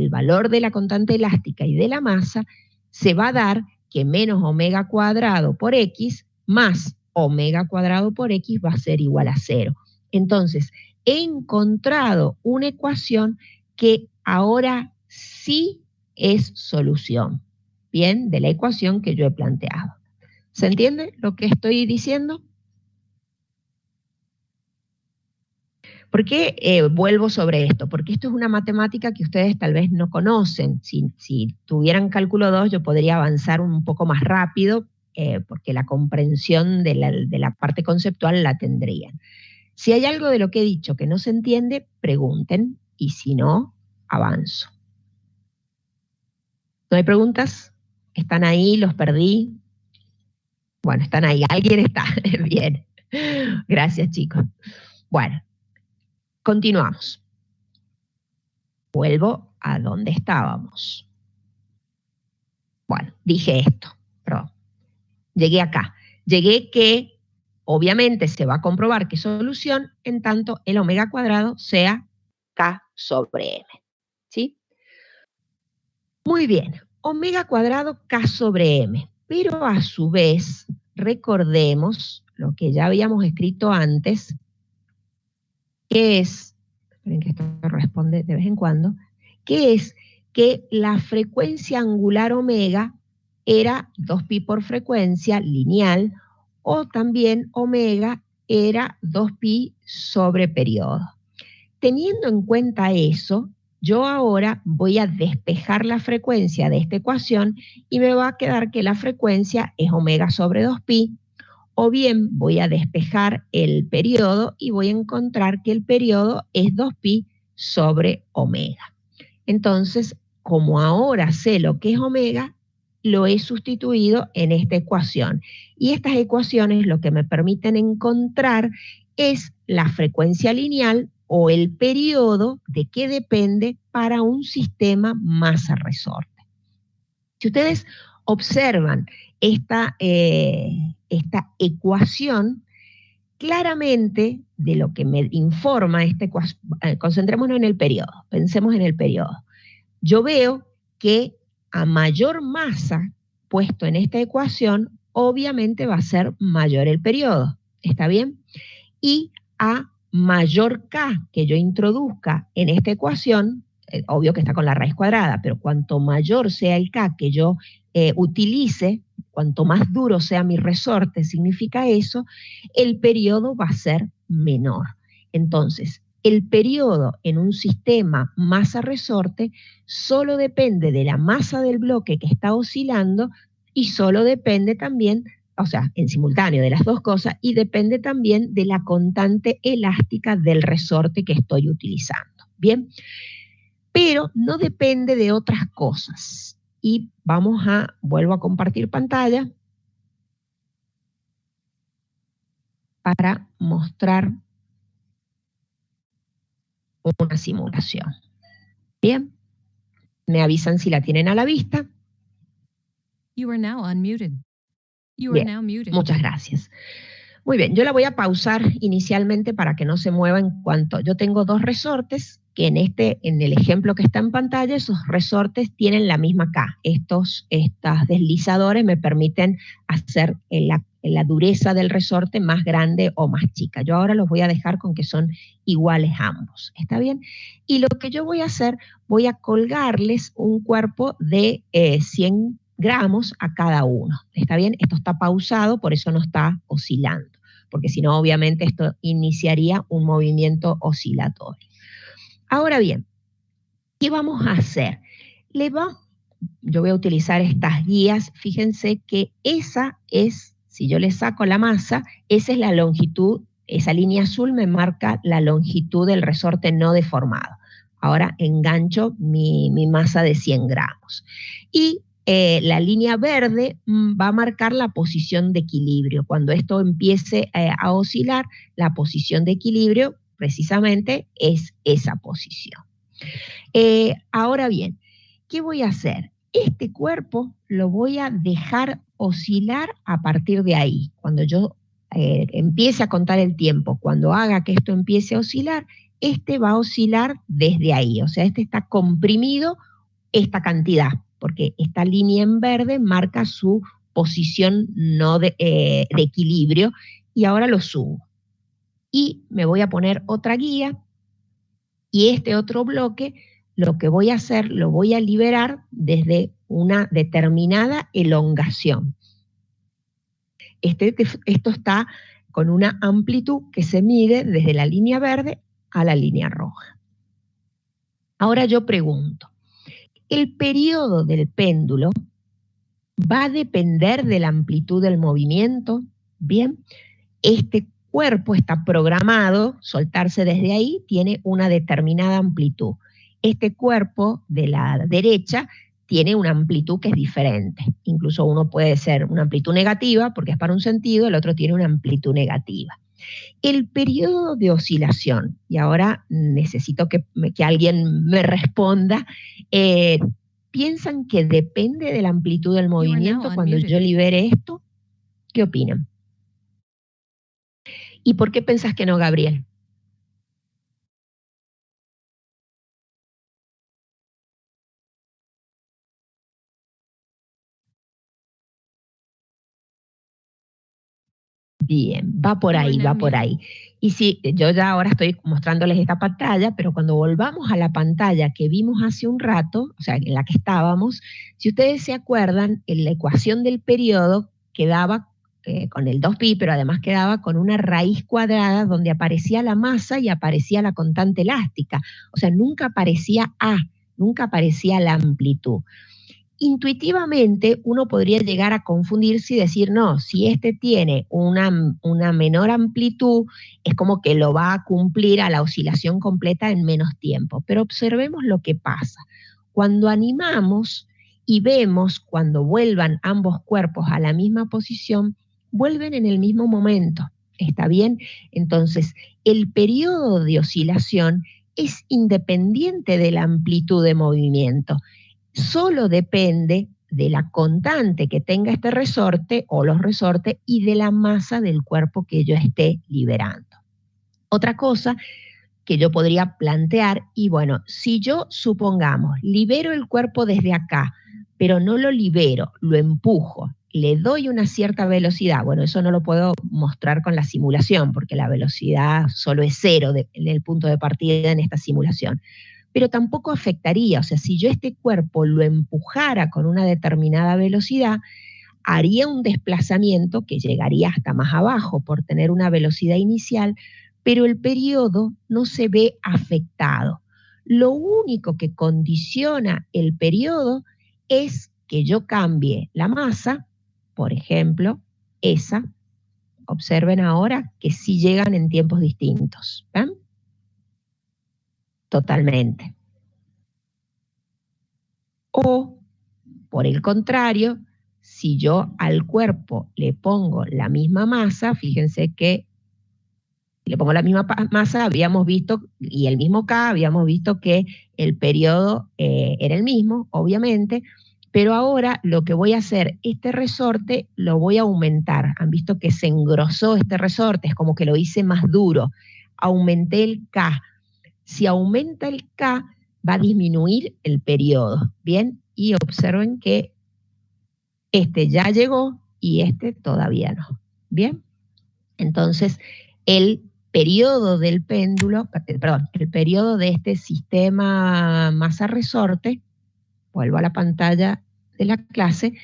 valor de la constante elástica y de la masa, se va a dar que menos omega cuadrado por X más omega cuadrado por X va a ser igual a 0. Entonces, he encontrado una ecuación que ahora sí es solución, ¿bien? De la ecuación que yo he planteado. ¿Se entiende lo que estoy diciendo? ¿Por qué vuelvo sobre esto? Porque esto es una matemática que ustedes tal vez no conocen. Si tuvieran cálculo 2, yo podría avanzar un poco más rápido, porque la comprensión de la parte conceptual la tendrían. Si hay algo de lo que he dicho que no se entiende, pregunten, y si no, avanzo. ¿No hay preguntas? ¿Están ahí? ¿Los perdí? Bueno, están ahí. ¿Alguien está? Bien. Gracias, chicos. Bueno, continuamos. Vuelvo a donde estábamos. Bueno, dije esto, perdón. Llegué acá. Llegué que, obviamente, se va a comprobar que es solución en tanto el omega cuadrado sea K sobre M. ¿Sí? Muy bien. Omega cuadrado K sobre M. Pero a su vez, recordemos lo que ya habíamos escrito antes, que es, esperen que esto responde de vez en cuando, que es que la frecuencia angular omega era 2pi por frecuencia lineal, o también omega era 2pi sobre periodo. Teniendo en cuenta eso, yo ahora voy a despejar la frecuencia de esta ecuación y me va a quedar que la frecuencia es omega sobre 2pi, o bien voy a despejar el periodo y voy a encontrar que el periodo es 2pi sobre omega. Entonces, como ahora sé lo que es omega, lo he sustituido en esta ecuación. Y estas ecuaciones lo que me permiten encontrar es la frecuencia lineal o el periodo de qué depende para un sistema masa-resorte. Si ustedes observan esta ecuación, claramente de lo que me informa esta ecuación, concentrémonos en el periodo, pensemos en el periodo. Yo veo que a mayor masa puesto en esta ecuación, obviamente va a ser mayor el periodo, ¿está bien? Y a mayor K que yo introduzca en esta ecuación, obvio que está con la raíz cuadrada, pero cuanto mayor sea el K que yo utilice, cuanto más duro sea mi resorte, significa eso, el periodo va a ser menor. Entonces, el periodo en un sistema masa-resorte solo depende de la masa del bloque que está oscilando y solo depende también, o sea, en simultáneo de las dos cosas, y depende también de la constante elástica del resorte que estoy utilizando. Bien, pero no depende de otras cosas. Y vuelvo a compartir pantalla para mostrar una simulación. Bien, me avisan si la tienen a la vista. You are now unmuted. You are Bien, now muted. muchas gracias. Muy bien, yo la voy a pausar inicialmente para que no se mueva en cuanto... Yo tengo dos resortes que en el ejemplo que está en pantalla, esos resortes tienen la misma K. Estos deslizadores me permiten hacer la dureza del resorte más grande o más chica. Yo ahora los voy a dejar con que son iguales ambos, ¿está bien? Y lo que yo voy a hacer, voy a colgarles un cuerpo de 100 gramos a cada uno, ¿está bien? Esto está pausado, por eso no está oscilando, porque si no, obviamente esto iniciaría un movimiento oscilatorio. Ahora bien, ¿qué vamos a hacer? Yo voy a utilizar estas guías, fíjense que esa es, si yo le saco la masa, esa es la longitud, esa línea azul me marca la longitud del resorte no deformado. Ahora engancho mi masa de 100 gramos. Y la línea verde va a marcar la posición de equilibrio. Cuando esto empiece a oscilar, la posición de equilibrio precisamente es esa posición. Ahora bien, ¿qué voy a hacer? Este cuerpo lo voy a dejar oscilar a partir de ahí. Cuando yo empiece a contar el tiempo, cuando haga que esto empiece a oscilar, este va a oscilar desde ahí. O sea, este está comprimido esta cantidad, porque esta línea en verde marca su posición no de equilibrio, y ahora lo subo. Y me voy a poner otra guía, y este otro bloque, lo que voy a hacer, lo voy a liberar desde una determinada elongación. Esto está con una amplitud que se mide desde la línea verde a la línea roja. Ahora yo pregunto, ¿el periodo del péndulo va a depender de la amplitud del movimiento? Bien, este cuerpo está programado, soltarse desde ahí, tiene una determinada amplitud. Este cuerpo de la derecha tiene una amplitud que es diferente. Incluso uno puede ser una amplitud negativa, porque es para un sentido, el otro tiene una amplitud negativa. El periodo de oscilación, y ahora necesito que alguien me responda, ¿piensan que depende de la amplitud del movimiento cuando yo libere esto? ¿Qué opinan? ¿Y por qué pensás que no, Gabriel? Bien, va por ahí, va por ahí. Y sí, yo ya ahora estoy mostrándoles esta pantalla, pero cuando volvamos a la pantalla que vimos hace un rato, o sea, en la que estábamos, si ustedes se acuerdan, en la ecuación del periodo quedaba con el 2pi, pero además quedaba con una raíz cuadrada donde aparecía la masa y aparecía la constante elástica. O sea, nunca aparecía A, nunca aparecía la amplitud. Intuitivamente uno podría llegar a confundirse y decir, no, si este tiene una menor amplitud, es como que lo va a cumplir a la oscilación completa en menos tiempo. Pero observemos lo que pasa. Cuando animamos y vemos cuando vuelvan ambos cuerpos a la misma posición, vuelven en el mismo momento. ¿Está bien? Entonces, el periodo de oscilación es independiente de la amplitud de movimiento. Solo depende de la constante que tenga este resorte o los resortes y de la masa del cuerpo que yo esté liberando. Otra cosa que yo podría plantear, y bueno, si yo, supongamos, libero el cuerpo desde acá, pero no lo libero, lo empujo, le doy una cierta velocidad, bueno, eso no lo puedo mostrar con la simulación, porque la velocidad solo es 0 en el punto de partida en esta simulación, pero tampoco afectaría, o sea, si yo este cuerpo lo empujara con una determinada velocidad, haría un desplazamiento que llegaría hasta más abajo por tener una velocidad inicial, pero el periodo no se ve afectado. Lo único que condiciona el periodo es que yo cambie la masa, por ejemplo, esa. Observen ahora que sí llegan en tiempos distintos. ¿Ven? Totalmente. O, por el contrario, si yo al cuerpo le pongo la misma masa, fíjense que le pongo la misma masa, habíamos visto, y el mismo K, habíamos visto que el periodo era el mismo, obviamente, Pero ahora lo que voy a hacer, este resorte lo voy a aumentar. Han visto que se engrosó este resorte, es como que lo hice más duro. Aumenté el K. Si aumenta el K, va a disminuir el periodo, ¿bien? Y observen que este ya llegó y este todavía no, ¿bien? Entonces, el periodo del péndulo, perdón, el periodo de este sistema masa-resorte, vuelvo a la pantalla de la clase,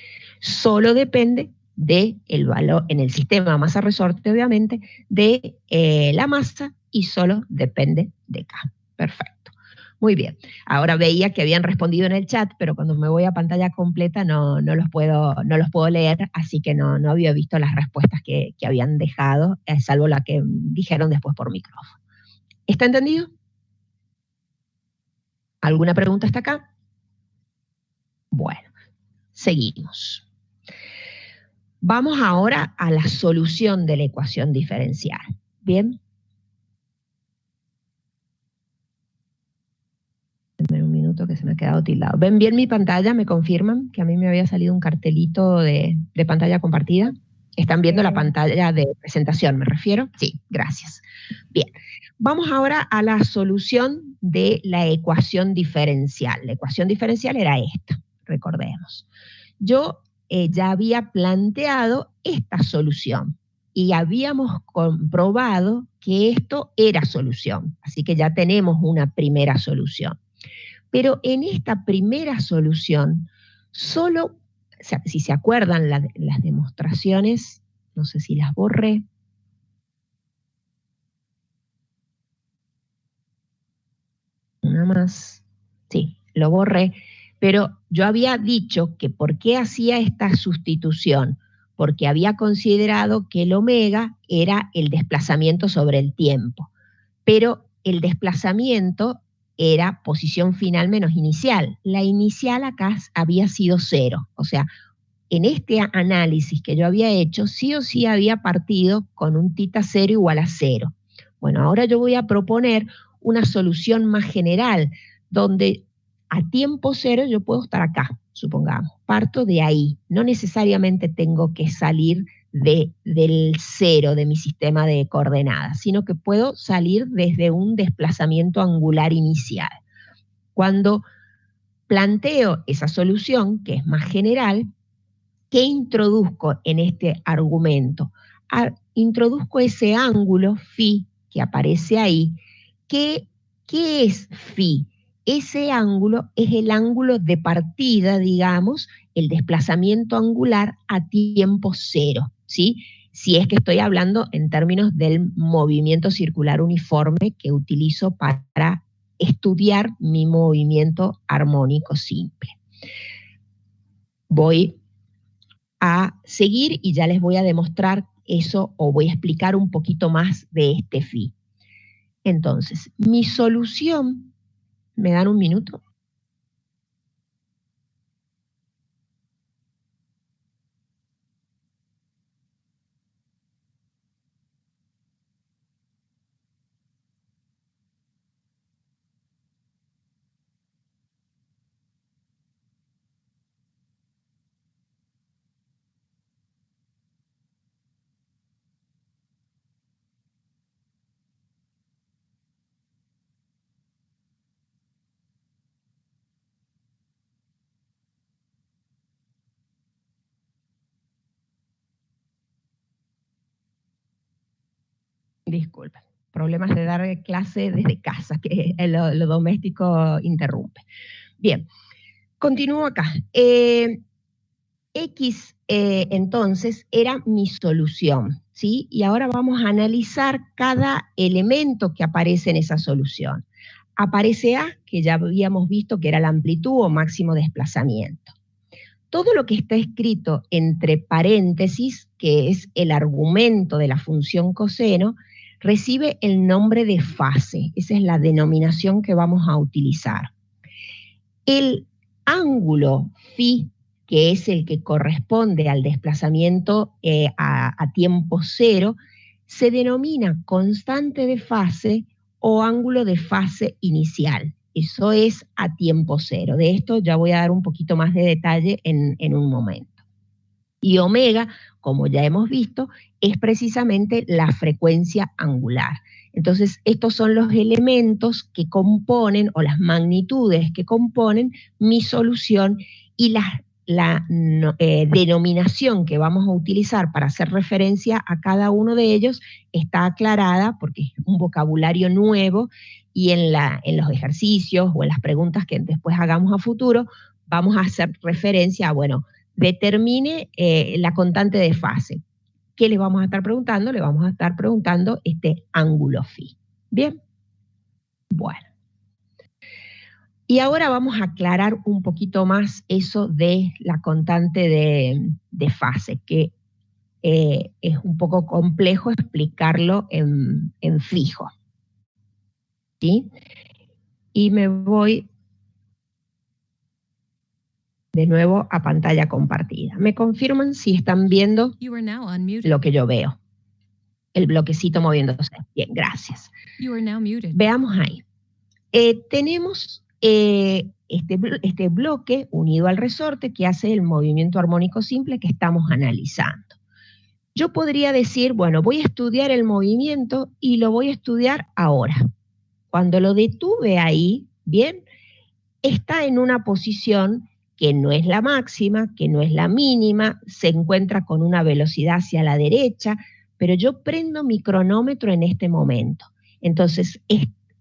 solo depende del valor, en el sistema masa-resorte, obviamente, de la masa y solo depende de K. Perfecto. Muy bien. Ahora veía que habían respondido en el chat, pero cuando me voy a pantalla completa no los puedo leer, así que no había visto las respuestas que habían dejado, salvo la que dijeron después por micrófono. ¿Está entendido? ¿Alguna pregunta hasta acá? Bueno, seguimos. Vamos ahora a la solución de la ecuación diferencial. ¿Bien? Denme un minuto que se me ha quedado tildado. ¿Ven bien mi pantalla? ¿Me confirman que a mí me había salido un cartelito de pantalla compartida? ¿Están viendo la pantalla de presentación, me refiero? Sí, gracias. Bien, vamos ahora a la solución de la ecuación diferencial. La ecuación diferencial era esta, recordemos. Yo ya había planteado esta solución y habíamos comprobado que esto era solución, así que ya tenemos una primera solución. Pero en esta primera solución, solo, o sea, si se acuerdan las demostraciones, no sé si las borré. Una más. Sí, lo borré. Pero yo había dicho que ¿por qué hacía esta sustitución? Porque había considerado que el omega era el desplazamiento sobre el tiempo. Pero el desplazamiento era posición final menos inicial. La inicial acá había sido 0. O sea, en este análisis que yo había hecho, sí o sí había partido con un θ 0 igual a 0. Bueno, ahora yo voy a proponer una solución más general, donde a tiempo 0 yo puedo estar acá, supongamos. Parto de ahí. No necesariamente tengo que salir del 0 de mi sistema de coordenadas, sino que puedo salir desde un desplazamiento angular inicial. Cuando planteo esa solución, que es más general, ¿qué introduzco en este argumento? Introduzco ese ángulo phi que aparece ahí. ¿Qué es phi? Ese ángulo es el ángulo de partida, digamos, el desplazamiento angular a tiempo 0, ¿sí? Si es que estoy hablando en términos del movimiento circular uniforme que utilizo para estudiar mi movimiento armónico simple. Voy a seguir y ya les voy a demostrar eso o voy a explicar un poquito más de este phi. Entonces, mi solución, ¿me dan un minuto? Disculpen, problemas de dar clase desde casa, que lo doméstico interrumpe. Bien, continúo acá. X entonces era mi solución, ¿sí? Y ahora vamos a analizar cada elemento que aparece en esa solución. Aparece A, que ya habíamos visto que era la amplitud o máximo desplazamiento. Todo lo que está escrito entre paréntesis, que es el argumento de la función coseno, recibe el nombre de fase. Esa es la denominación que vamos a utilizar. El ángulo phi, que es el que corresponde al desplazamiento a tiempo 0, se denomina constante de fase o ángulo de fase inicial. eso es a tiempo cero. De esto ya voy a dar un poquito más de detalle en un momento. Y omega, como ya hemos visto, es precisamente la frecuencia angular. Entonces, estos son los elementos que componen, o las magnitudes que componen mi solución, y la denominación que vamos a utilizar para hacer referencia a cada uno de ellos está aclarada porque es un vocabulario nuevo, y en los ejercicios o en las preguntas que después hagamos a futuro vamos a hacer referencia a, bueno, determine la constante de fase. ¿Qué le vamos a estar preguntando? Le vamos a estar preguntando este ángulo phi. ¿Bien? Bueno. Y ahora vamos a aclarar un poquito más eso de la constante de fase, que es un poco complejo explicarlo en fijo. ¿Sí? Y me voy de nuevo a pantalla compartida. ¿Me confirman si están viendo lo que yo veo? El bloquecito moviéndose. Bien, gracias. Veamos ahí. Tenemos este bloque unido al resorte que hace el movimiento armónico simple que estamos analizando. Yo podría decir, bueno, voy a estudiar el movimiento y lo voy a estudiar ahora. Cuando lo detuve ahí, bien, está en una posición que no es la máxima, que no es la mínima, se encuentra con una velocidad hacia la derecha, pero yo prendo mi cronómetro en este momento. Entonces,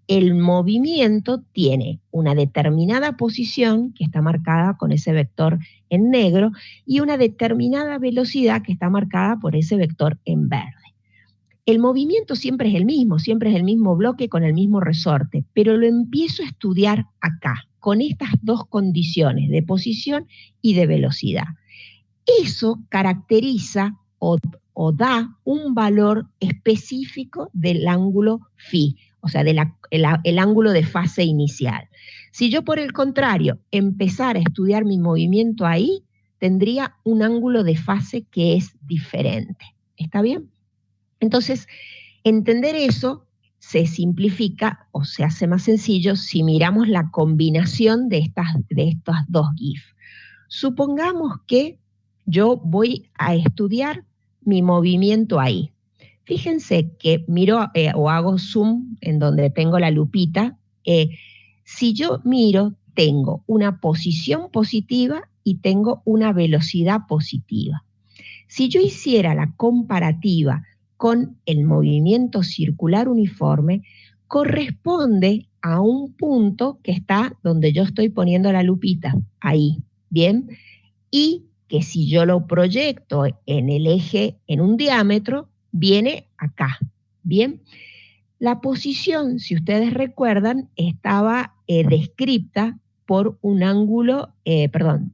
el movimiento tiene una determinada posición que está marcada con ese vector en negro y una determinada velocidad que está marcada por ese vector en verde. El movimiento siempre es el mismo bloque con el mismo resorte, pero lo empiezo a estudiar acá, con estas dos condiciones de posición y de velocidad. Eso caracteriza o da un valor específico del ángulo phi, o sea, el ángulo de fase inicial. Si yo, por el contrario, empezara a estudiar mi movimiento ahí, tendría un ángulo de fase que es diferente. ¿Está bien? Entonces, entender eso se simplifica o se hace más sencillo si miramos la combinación de estos dos GIF. Supongamos que yo voy a estudiar mi movimiento ahí. Fíjense que miro o hago zoom en donde tengo la lupita. Si yo miro, tengo una posición positiva y tengo una velocidad positiva. Si yo hiciera la comparativa con el movimiento circular uniforme, corresponde a un punto que está donde yo estoy poniendo la lupita, ahí, ¿bien? Y que si yo lo proyecto en el eje, en un diámetro, viene acá, ¿bien? La posición, si ustedes recuerdan, estaba descrita por un ángulo,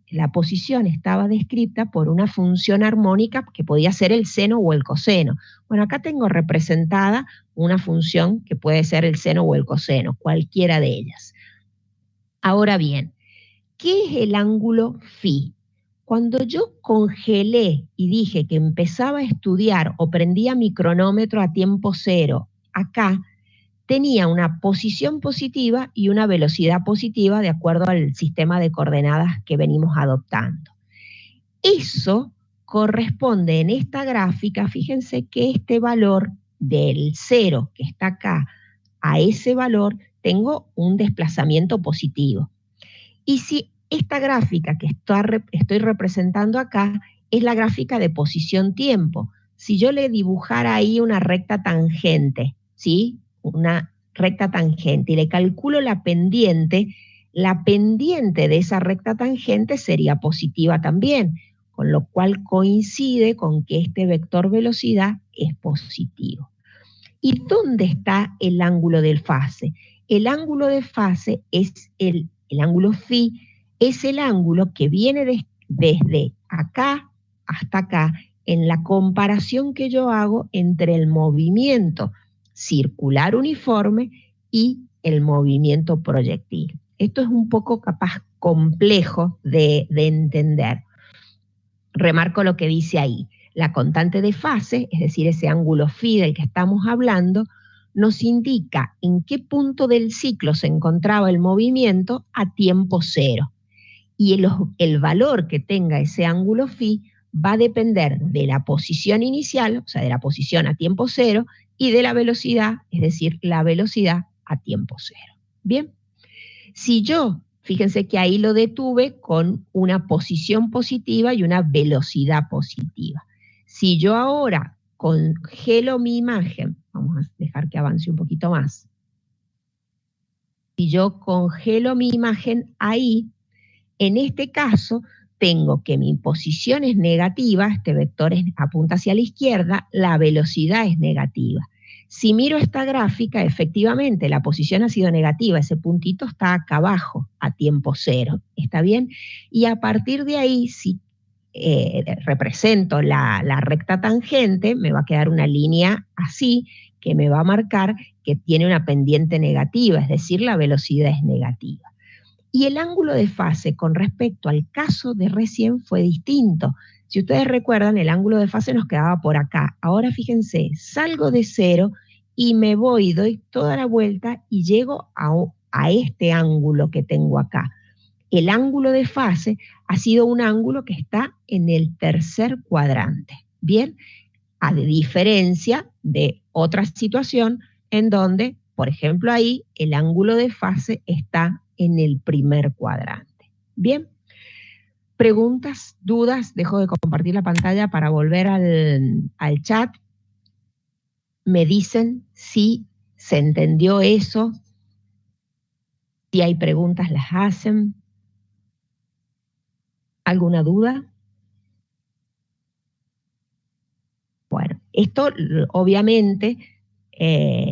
la posición estaba descrita por una función armónica que podía ser el seno o el coseno. Bueno, acá tengo representada una función que puede ser el seno o el coseno, cualquiera de ellas. Ahora bien, ¿qué es el ángulo phi? Cuando yo congelé y dije que empezaba a estudiar o prendía mi cronómetro a tiempo cero, acá tenía una posición positiva y una velocidad positiva de acuerdo al sistema de coordenadas que venimos adoptando. Eso corresponde en esta gráfica, fíjense que este valor del 0 que está acá a ese valor tengo un desplazamiento positivo. Y si esta gráfica que estoy representando acá es la gráfica de posición-tiempo, si yo le dibujara ahí una recta tangente, ¿sí? Una recta tangente y le calculo la pendiente de esa recta tangente sería positiva también, con lo cual coincide con que este vector velocidad es positivo. ¿Y dónde está el ángulo de fase? El ángulo de fase es el ángulo phi, es el ángulo que viene desde acá hasta acá en la comparación que yo hago entre el movimiento circular uniforme y el movimiento proyectil. Esto es un poco capaz complejo de entender. Remarco lo que dice ahí. La constante de fase, es decir, ese ángulo phi del que estamos hablando, nos indica en qué punto del ciclo se encontraba el movimiento a tiempo cero. Y el valor que tenga ese ángulo phi va a depender de la posición inicial, o sea, de la posición a tiempo cero, y de la velocidad, es decir, la velocidad a tiempo cero. Bien, si yo, fíjense que ahí lo detuve con una posición positiva y una velocidad positiva. Si yo ahora congelo mi imagen, vamos a dejar que avance un poquito más. Si yo congelo mi imagen ahí, en este caso tengo que mi posición es negativa, este vector apunta hacia la izquierda, la velocidad es negativa. Si miro esta gráfica, efectivamente la posición ha sido negativa, ese puntito está acá abajo, a tiempo cero, ¿está bien? Y a partir de ahí, si represento la recta tangente, me va a quedar una línea así, que me va a marcar que tiene una pendiente negativa, es decir, la velocidad es negativa. Y el ángulo de fase con respecto al caso de recién fue distinto. Si ustedes recuerdan, el ángulo de fase nos quedaba por acá. Ahora fíjense, salgo de cero y me voy, doy toda la vuelta y llego a este ángulo que tengo acá. El ángulo de fase ha sido un ángulo que está en el tercer cuadrante. Bien, a diferencia de otra situación en donde, por ejemplo, ahí el ángulo de fase está en el primer cuadrante. Bien, preguntas, dudas, dejo de compartir la pantalla para volver al chat. Me dicen si se entendió eso, si hay preguntas las hacen. ¿Alguna duda? Bueno, esto obviamente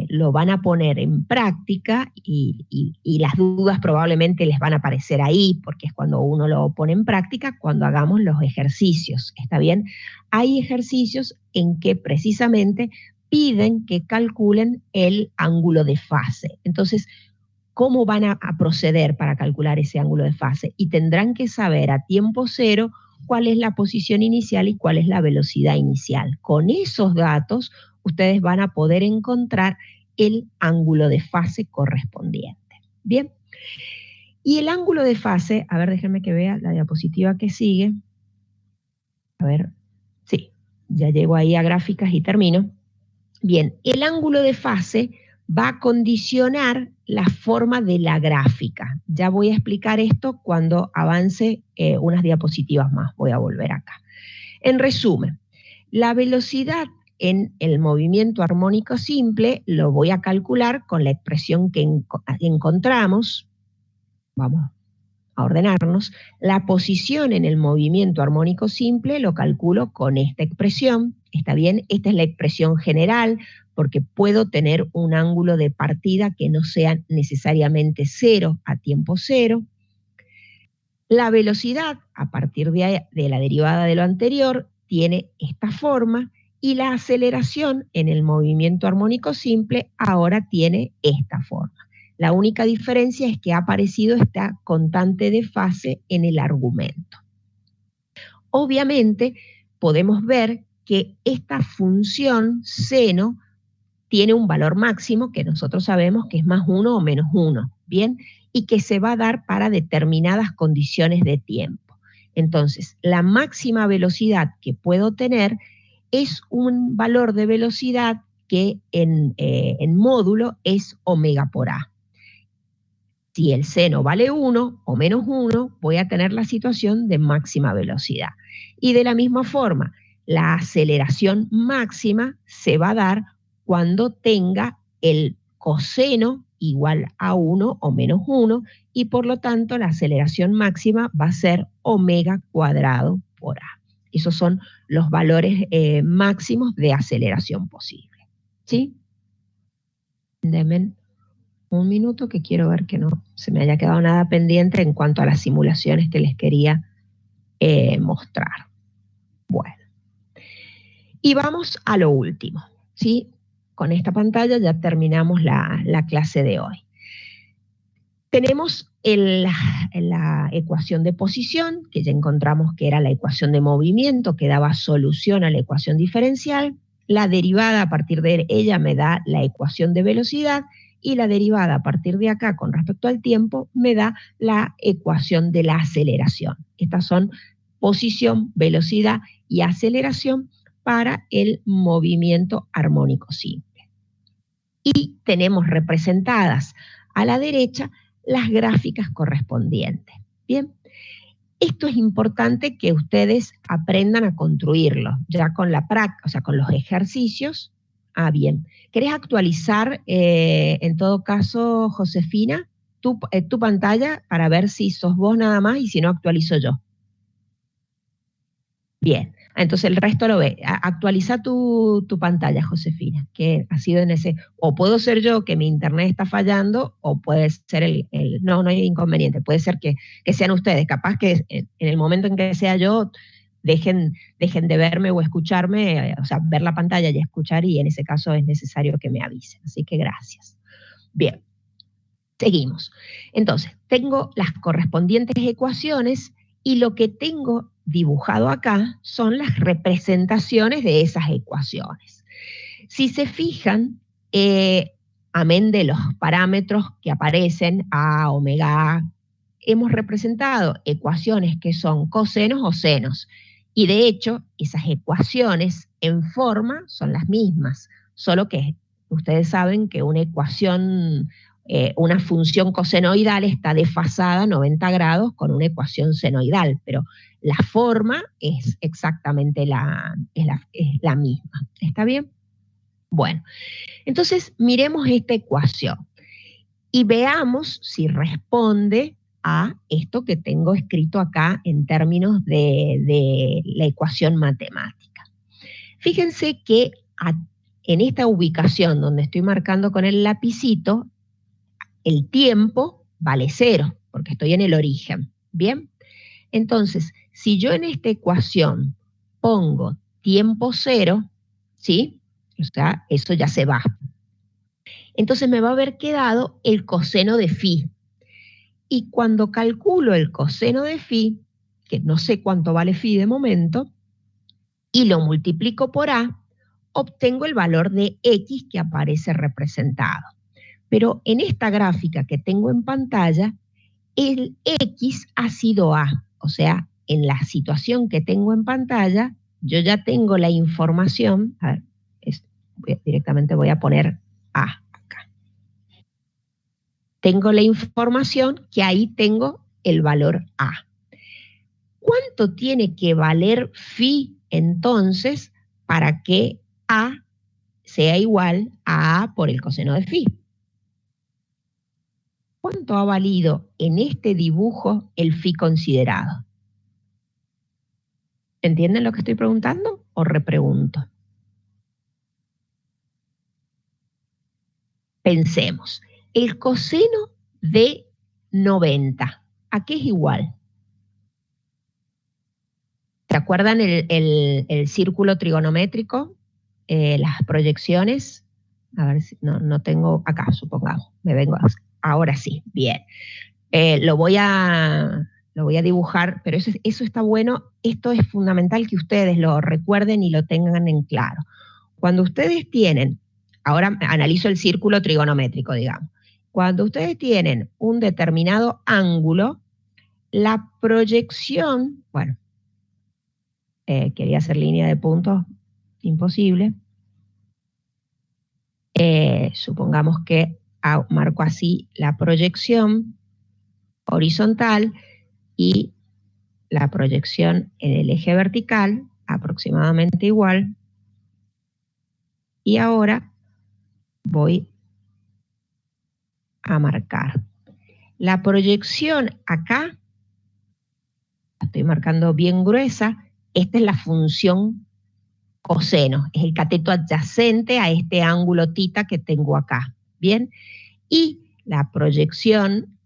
lo van a poner en práctica y las dudas probablemente les van a aparecer ahí, porque es cuando uno lo pone en práctica, cuando hagamos los ejercicios, ¿está bien? Hay ejercicios en que precisamente piden que calculen el ángulo de fase. Entonces, ¿cómo van a proceder para calcular ese ángulo de fase? Y tendrán que saber a tiempo cero cuál es la posición inicial y cuál es la velocidad inicial. Con esos datos, ustedes van a poder encontrar el ángulo de fase correspondiente. Bien. Y el ángulo de fase, a ver, déjenme que vea la diapositiva que sigue. A ver, sí, ya llego ahí a gráficas y termino. Bien, el ángulo de fase va a condicionar la forma de la gráfica. Ya voy a explicar esto cuando avance unas diapositivas más. Voy a volver acá. En resumen, la velocidad en el movimiento armónico simple lo voy a calcular con la expresión que encontramos. Vamos a ordenarnos. La posición en el movimiento armónico simple lo calculo con esta expresión. ¿Está bien? Esta es la expresión general, porque puedo tener un ángulo de partida que no sea necesariamente cero a tiempo cero. La velocidad, a partir de la derivada de lo anterior, tiene esta forma, y la aceleración en el movimiento armónico simple ahora tiene esta forma. La única diferencia es que ha aparecido esta constante de fase en el argumento. Obviamente, podemos ver que esta función seno tiene un valor máximo que nosotros sabemos que es más 1 o menos 1, ¿bien? Y que se va a dar para determinadas condiciones de tiempo. Entonces, la máxima velocidad que puedo tener es un valor de velocidad que en módulo es omega por A. Si el seno vale 1 o menos 1, voy a tener la situación de máxima velocidad. Y de la misma forma, la aceleración máxima se va a dar cuando tenga el coseno igual a 1 o menos 1, y por lo tanto la aceleración máxima va a ser omega cuadrado por A. Esos son los valores máximos de aceleración posible. ¿Sí? Denme un minuto que quiero ver que no se me haya quedado nada pendiente en cuanto a las simulaciones que les quería mostrar. Bueno. Y vamos a lo último, ¿sí? Con esta pantalla ya terminamos la clase de hoy. Tenemos la ecuación de posición, que ya encontramos que era la ecuación de movimiento, que daba solución a la ecuación diferencial. la derivada a partir de ella me da la ecuación de velocidad, y la derivada a partir de acá con respecto al tiempo me da la ecuación de la aceleración. Estas son posición, velocidad y aceleración para el movimiento armónico simple. Y tenemos representadas a la derecha las gráficas correspondientes. Bien, esto es importante que ustedes aprendan a construirlo, ya con la práctica, o sea, con los ejercicios. Ah, bien. ¿Querés actualizar, en todo caso, Josefina, tu pantalla para ver si sos vos nada más y si no actualizo yo? Bien, entonces el resto lo ve. Actualiza tu pantalla, Josefina, que ha sido en ese, o puedo ser yo que mi internet está fallando, o puede ser no hay inconveniente, puede ser que sean ustedes, capaz que en el momento en que sea yo, dejen de verme o escucharme, o sea, ver la pantalla y escuchar, y en ese caso es necesario que me avisen, así que gracias. Bien, seguimos. Entonces, tengo las correspondientes ecuaciones, y lo que tengo dibujado acá son las representaciones de esas ecuaciones. Si se fijan, amén de los parámetros que aparecen, A, omega A, hemos representado ecuaciones que son cosenos o senos, y de hecho esas ecuaciones en forma son las mismas, solo que ustedes saben que una ecuación, una función cosenoidal está desfasada 90 grados con una ecuación senoidal, pero la forma es exactamente la misma. ¿Está bien? Bueno, entonces miremos esta ecuación y veamos si responde a esto que tengo escrito acá en términos de la ecuación matemática. Fíjense que en esta ubicación donde estoy marcando con el lapicito, el tiempo vale 0, porque estoy en el origen. ¿Bien? Entonces, si yo en esta ecuación pongo tiempo 0, ¿sí? O sea, eso ya se va. Entonces me va a haber quedado el coseno de phi. Y cuando calculo el coseno de phi, que no sé cuánto vale phi de momento, y lo multiplico por A, obtengo el valor de X que aparece representado. Pero en esta gráfica que tengo en pantalla, el X ha sido A. O sea, en la situación que tengo en pantalla, yo ya tengo la información. A ver, directamente voy a poner A. Tengo la información que ahí tengo el valor A. ¿Cuánto tiene que valer phi entonces para que A sea igual a A por el coseno de phi? ¿Cuánto ha valido en este dibujo el phi considerado? ¿Entienden lo que estoy preguntando o repregunto? Pensemos, el coseno de 90, ¿a qué es igual? ¿Se acuerdan el círculo trigonométrico? Las proyecciones. A ver si no tengo acá, supongamos. Me vengo ahora sí, bien. Lo voy a dibujar, pero eso está bueno. Esto es fundamental que ustedes lo recuerden y lo tengan en claro. Cuando ustedes tienen, ahora analizo el círculo trigonométrico, digamos. Cuando ustedes tienen un determinado ángulo, la proyección, bueno, quería hacer línea de puntos, imposible. Supongamos que marco así la proyección horizontal y la proyección en el eje vertical, aproximadamente igual. Y ahora voy a marcar la proyección acá, la estoy marcando bien gruesa. Esta es la función coseno, es el cateto adyacente a este ángulo θ que tengo acá, ¿bien? Y la proyección,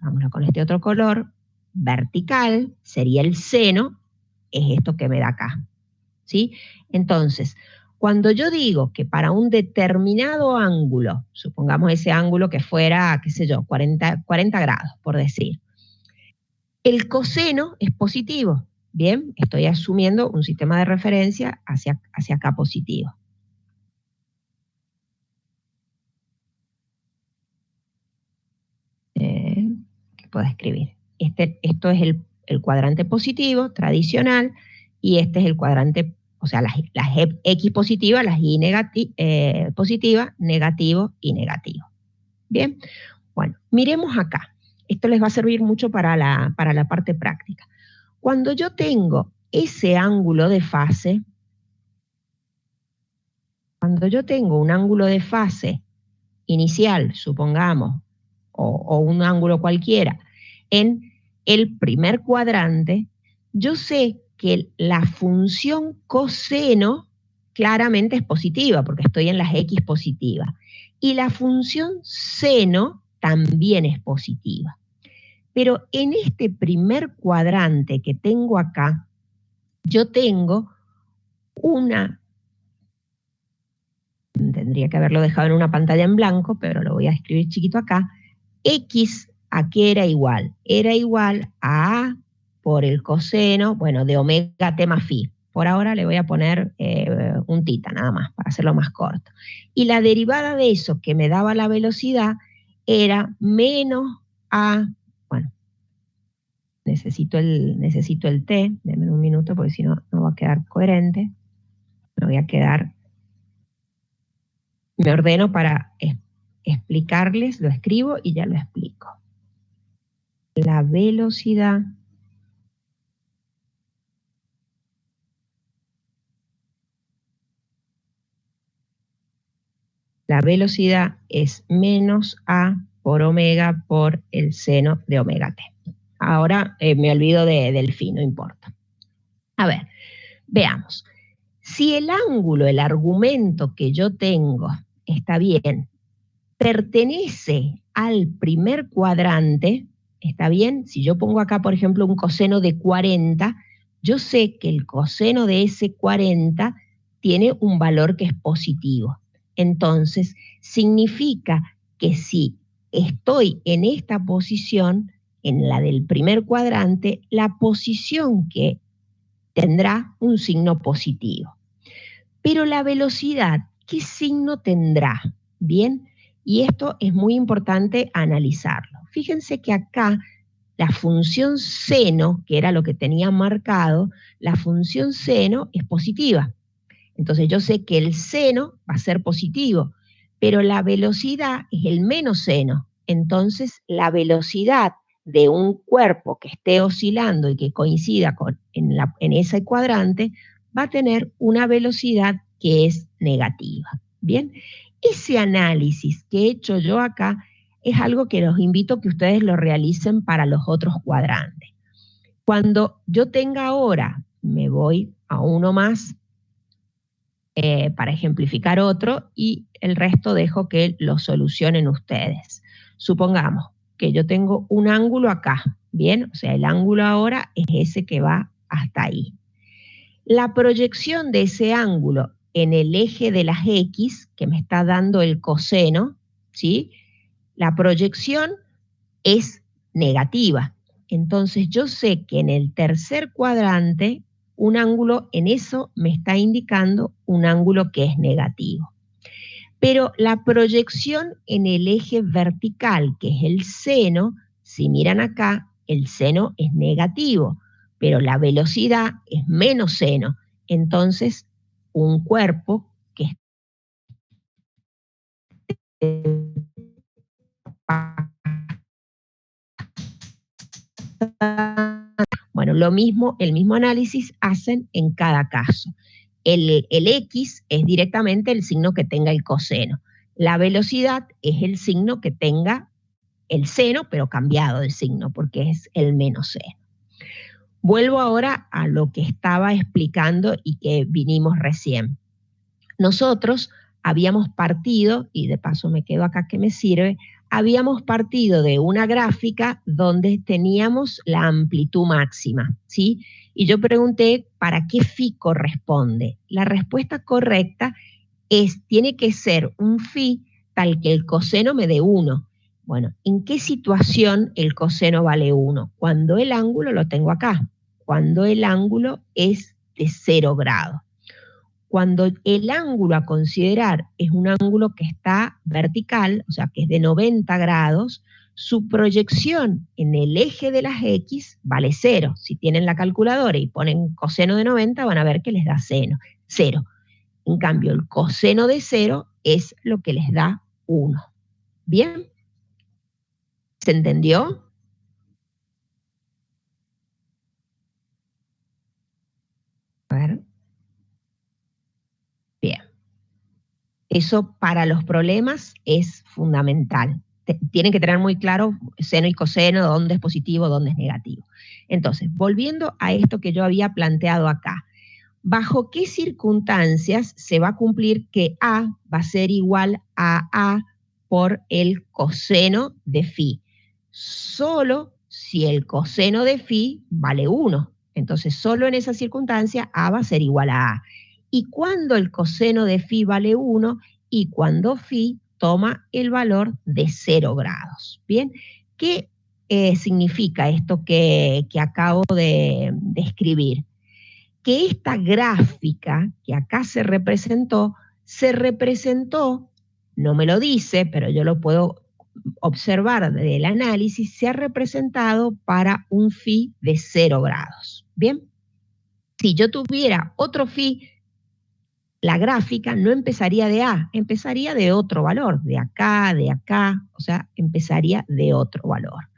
vámonos con este otro color, vertical, sería el seno, es esto que me da acá, ¿sí? Entonces, cuando yo digo que para un determinado ángulo, supongamos ese ángulo que fuera, qué sé yo, 40 grados, por decir, el coseno es positivo, Bien, estoy asumiendo un sistema de referencia hacia acá positivo. ¿Qué puedo escribir? Esto es el cuadrante positivo, tradicional, y este es el cuadrante, o sea, las X positivas, las Y positivas, negativo y negativo. Bien, bueno, miremos acá. Esto les va a servir mucho para la parte práctica. Cuando yo tengo ese ángulo de fase, cuando yo tengo un ángulo de fase inicial, supongamos, o un ángulo cualquiera, en el primer cuadrante, yo sé que la función coseno claramente es positiva, porque estoy en las X positivas, y la función seno también es positiva. Pero en este primer cuadrante que tengo acá, yo tengo tendría que haberlo dejado en una pantalla en blanco, pero lo voy a escribir chiquito acá. X, ¿a qué era igual? Era igual a A por el coseno, bueno, de omega t más phi. Por ahora le voy a poner un tita nada más, para hacerlo más corto. Y la derivada de eso que me daba la velocidad era menos A, bueno, necesito el t, denme un minuto porque si no, no va a quedar coherente. Me voy a quedar... Me ordeno para explicarles, lo escribo y ya lo explico. La velocidad es menos A por omega por el seno de omega t. Ahora me olvido del phi, no importa. A ver, veamos. Si el ángulo, el argumento que yo tengo, está bien, pertenece al primer cuadrante, ¿está bien? Si yo pongo acá, por ejemplo, un coseno de 40, yo sé que el coseno de ese 40 tiene un valor que es positivo. Entonces, significa que si estoy en esta posición, en la del primer cuadrante, la posición que tendrá un signo positivo. Pero la velocidad, ¿qué signo tendrá? Bien, y esto es muy importante analizarlo. Fíjense que acá la función seno, que era lo que tenía marcado, la función seno es positiva. Entonces yo sé que el seno va a ser positivo, pero la velocidad es el menos seno. Entonces la velocidad de un cuerpo que esté oscilando y que coincida en ese cuadrante va a tener una velocidad que es negativa. Bien, ese análisis que he hecho yo acá es algo que los invito a que ustedes lo realicen para los otros cuadrantes. Cuando yo tenga ahora, me voy a uno más para ejemplificar otro y el resto dejo que lo solucionen ustedes. Supongamos que yo tengo un ángulo acá, ¿bien? O sea, el ángulo ahora es ese que va hasta ahí. La proyección de ese ángulo en el eje de las X, que me está dando el coseno, ¿sí? La proyección es negativa. Entonces yo sé que en el tercer cuadrante un ángulo en eso me está indicando un ángulo que es negativo. Pero la proyección en el eje vertical, que es el seno, si miran acá, el seno es negativo, pero la velocidad es menos seno. Entonces, un cuerpo que bueno, lo mismo, el mismo análisis hacen en cada caso. El X es directamente el signo que tenga el coseno. La velocidad es el signo que tenga el seno, pero cambiado de signo, porque es el menos seno. Vuelvo ahora a lo que estaba explicando y que vinimos recién. Nosotros habíamos partido, y de paso me quedo acá que me sirve, habíamos partido de una gráfica donde teníamos la amplitud máxima, ¿sí? Y yo pregunté, ¿para qué phi corresponde? La respuesta correcta tiene que ser un phi tal que el coseno me dé 1. Bueno, ¿en qué situación el coseno vale 1? Cuando el ángulo lo tengo acá. cuando el ángulo es de 0 grados. Cuando el ángulo a considerar es un ángulo que está vertical, o sea, que es de 90 grados, su proyección en el eje de las X vale 0. Si tienen la calculadora y ponen coseno de 90, van a ver que les da 0. En cambio, el coseno de 0 es lo que les da 1. ¿Bien? ¿Se entendió? A ver. Bien. Eso para los problemas es fundamental. Tienen que tener muy claro seno y coseno, dónde es positivo, dónde es negativo. Entonces, volviendo a esto que yo había planteado acá, ¿bajo qué circunstancias se va a cumplir que A va a ser igual a A por el coseno de phi? Solo si el coseno de phi vale 1. Entonces, solo en esa circunstancia A va a ser igual a A. ¿Y cuando el coseno de phi vale 1? Y cuando phi toma el valor de 0 grados. ¿Bien? ¿Qué significa esto que acabo de escribir? Que esta gráfica que acá se representó, no me lo dice, pero yo lo puedo observar del análisis, se ha representado para un phi de 0 grados. ¿Bien? Si yo tuviera otro phi, la gráfica no empezaría de A, empezaría de otro valor, de acá, o sea, empezaría de otro valor.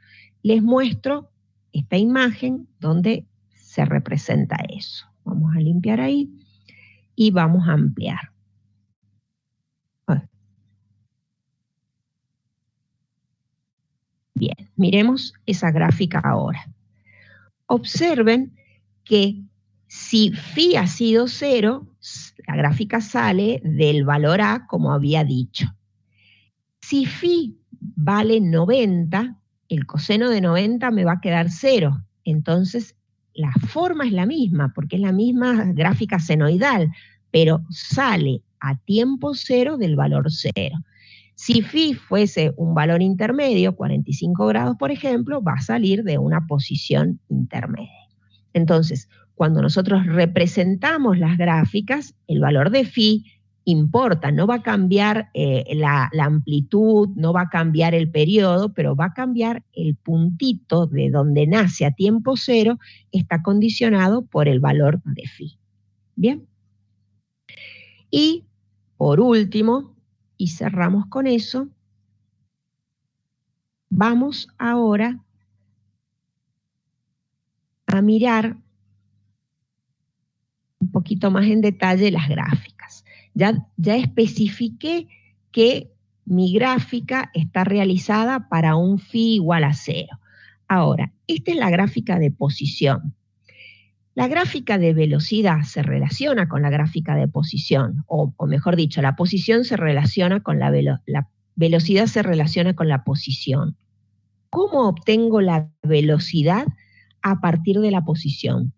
Les muestro esta imagen donde se representa eso. Vamos a limpiar ahí y vamos a ampliar. Bien, miremos esa gráfica ahora. Observen que si phi ha sido 0, la gráfica sale del valor A como había dicho. Si phi vale 90, el coseno de 90 me va a quedar 0. Entonces, la forma es la misma, porque es la misma gráfica senoidal, pero sale a tiempo 0 del valor 0. Si phi fuese un valor intermedio, 45 grados, por ejemplo, va a salir de una posición intermedia. Entonces, cuando nosotros representamos las gráficas, el valor de phi importa, no va a cambiar la amplitud, no va a cambiar el periodo, pero va a cambiar el puntito de donde nace a tiempo 0, está condicionado por el valor de phi. ¿Bien? Y por último, y cerramos con eso, vamos ahora a mirar un poquito más en detalle las gráficas. Ya especifiqué que mi gráfica está realizada para un phi igual a 0. Ahora, esta es la gráfica de posición. La gráfica de velocidad se relaciona con la gráfica de posición, o mejor dicho, la posición se relaciona con la velocidad se relaciona con la posición. ¿Cómo obtengo la velocidad a partir de la posición?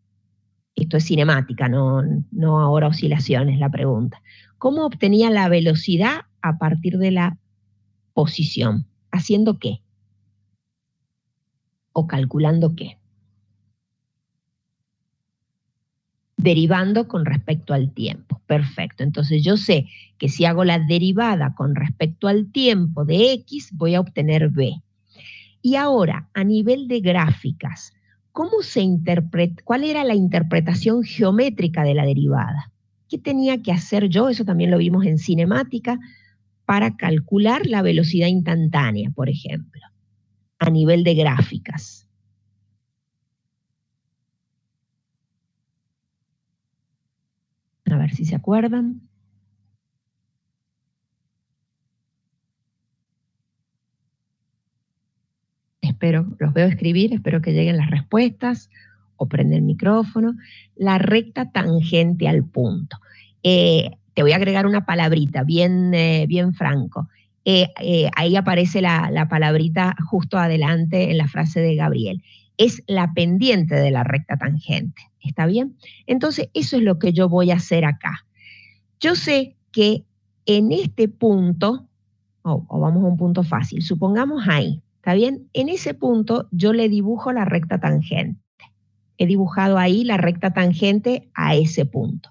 Esto es cinemática, no ahora oscilaciones la pregunta. ¿Cómo obtenía la velocidad a partir de la posición? ¿Haciendo qué? ¿O calculando qué? Derivando con respecto al tiempo. Perfecto. Entonces yo sé que si hago la derivada con respecto al tiempo de X, voy a obtener B. Y ahora, a nivel de gráficas, ¿cuál era la interpretación geométrica de la derivada? ¿Qué tenía que hacer yo? Eso también lo vimos en cinemática, para calcular la velocidad instantánea, por ejemplo, a nivel de gráficas. A ver si se acuerdan. Los veo escribir, espero que lleguen las respuestas, o prende el micrófono. La recta tangente al punto. Te voy a agregar una palabrita, bien franco. Ahí aparece la palabrita justo adelante en la frase de Gabriel. Es la pendiente de la recta tangente, ¿está bien? Entonces, eso es lo que yo voy a hacer acá. Yo sé que en este punto, o vamos a un punto fácil, supongamos ahí, ¿está bien? En ese punto yo le dibujo la recta tangente. he dibujado ahí la recta tangente a ese punto.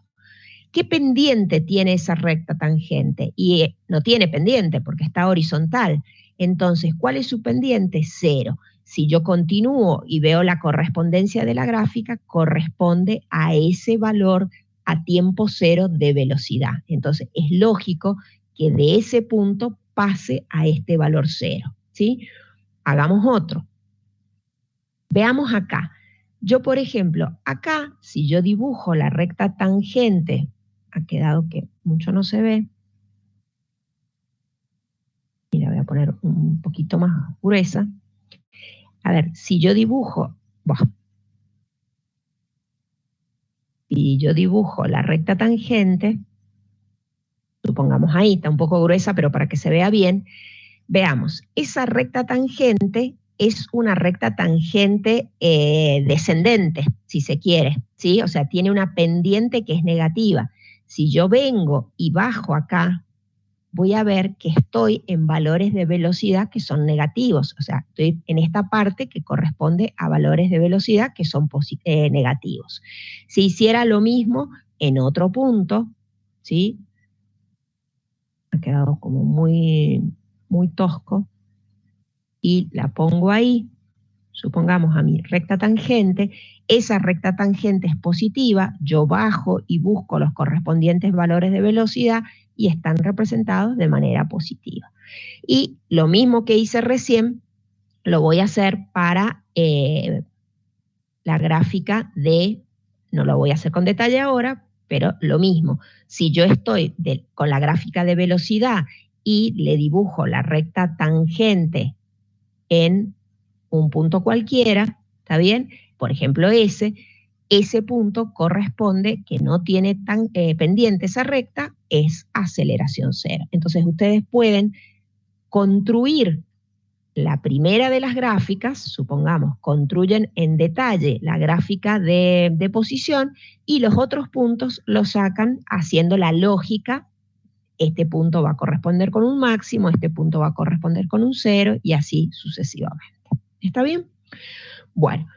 ¿Qué pendiente tiene esa recta tangente? Y no tiene pendiente porque está horizontal. Entonces, ¿cuál es su pendiente? 0. Si yo continúo y veo la correspondencia de la gráfica, corresponde a ese valor a tiempo 0 de velocidad. Entonces, es lógico que de ese punto pase a este valor 0, ¿sí? Hagamos otro. Veamos acá. Yo, por ejemplo, acá, si yo dibujo la recta tangente, ha quedado que mucho no se ve. Y la voy a poner un poquito más gruesa. A ver, si yo dibujo, la recta tangente, supongamos ahí, está un poco gruesa, pero para que se vea bien, veamos, esa recta tangente es una recta tangente descendente, si se quiere, ¿sí? O sea, tiene una pendiente que es negativa. Si yo vengo y bajo acá, voy a ver que estoy en valores de velocidad que son negativos. O sea, estoy en esta parte que corresponde a valores de velocidad que son negativos. Si hiciera lo mismo en otro punto, ¿sí? Ha quedado como muy, muy tosco. Y la pongo ahí, supongamos a mi recta tangente, esa recta tangente es positiva, yo bajo y busco los correspondientes valores de velocidad y están representados de manera positiva. Y lo mismo que hice recién, lo voy a hacer para la gráfica de, no lo voy a hacer con detalle ahora, pero lo mismo, si yo estoy con la gráfica de velocidad y le dibujo la recta tangente en un punto cualquiera, ¿está bien? Por ejemplo, ese punto corresponde, que no tiene tan pendiente esa recta, es aceleración 0. Entonces ustedes pueden construir la primera de las gráficas, supongamos, construyen en detalle la gráfica de posición y los otros puntos los sacan haciendo la lógica. Este punto va a corresponder con un máximo, este punto va a corresponder con un 0 y así sucesivamente. ¿Está bien? Bueno,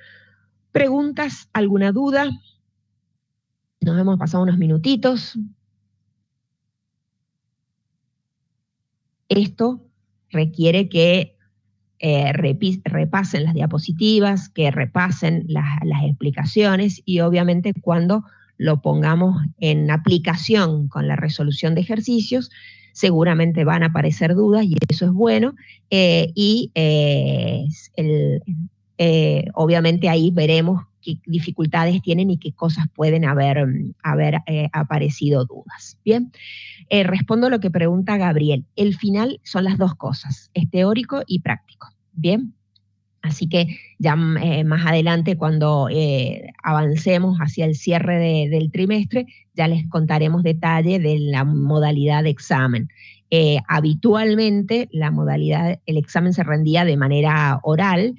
¿preguntas? ¿Alguna duda? Nos hemos pasado unos minutitos. Esto requiere que repasen las diapositivas, que repasen las explicaciones y obviamente cuando lo pongamos en aplicación con la resolución de ejercicios, seguramente van a aparecer dudas y eso es bueno. Obviamente ahí veremos qué dificultades tienen y qué cosas pueden haber aparecido dudas. Bien, respondo lo que pregunta Gabriel. El final son las dos cosas, es teórico y práctico. Bien, así que ya más adelante cuando avancemos hacia el cierre del trimestre, ya les contaremos detalle de la modalidad de examen. Habitualmente el examen se rendía de manera oral,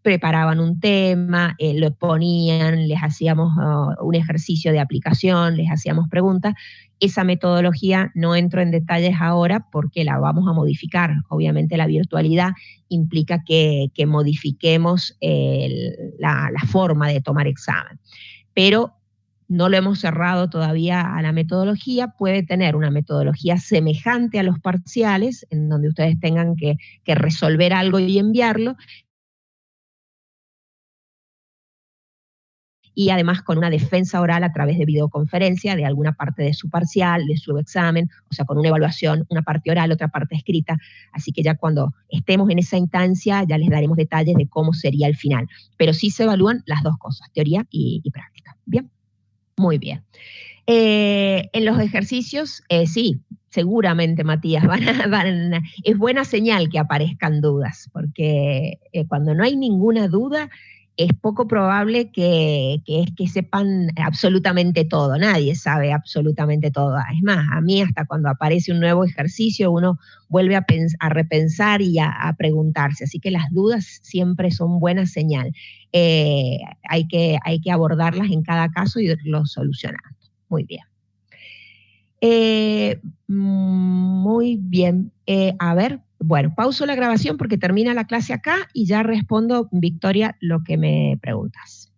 preparaban un tema, lo ponían, les hacíamos un ejercicio de aplicación, les hacíamos preguntas. Esa metodología no entro en detalles ahora porque la vamos a modificar. Obviamente la virtualidad implica que modifiquemos la forma de tomar examen. Pero no lo hemos cerrado todavía a la metodología, puede tener una metodología semejante a los parciales, en donde ustedes tengan que resolver algo y enviarlo, y además con una defensa oral a través de videoconferencia de alguna parte de su parcial, de su examen, o sea, con una evaluación, una parte oral, otra parte escrita. Así que ya cuando estemos en esa instancia ya les daremos detalles de cómo sería el final. Pero sí se evalúan las dos cosas, teoría y práctica. ¿Bien? Muy bien. En los ejercicios, sí, seguramente, Matías, es buena señal que aparezcan dudas, porque cuando no hay ninguna duda, es poco probable que sepan absolutamente todo. Nadie sabe absolutamente todo. Es más, a mí hasta cuando aparece un nuevo ejercicio, uno vuelve a repensar y a preguntarse. Así que las dudas siempre son buena señal. Hay que abordarlas en cada caso y irlo solucionando. Muy bien. Muy bien. A ver, bueno, pauso la grabación porque termina la clase acá y ya respondo, Victoria, lo que me preguntas.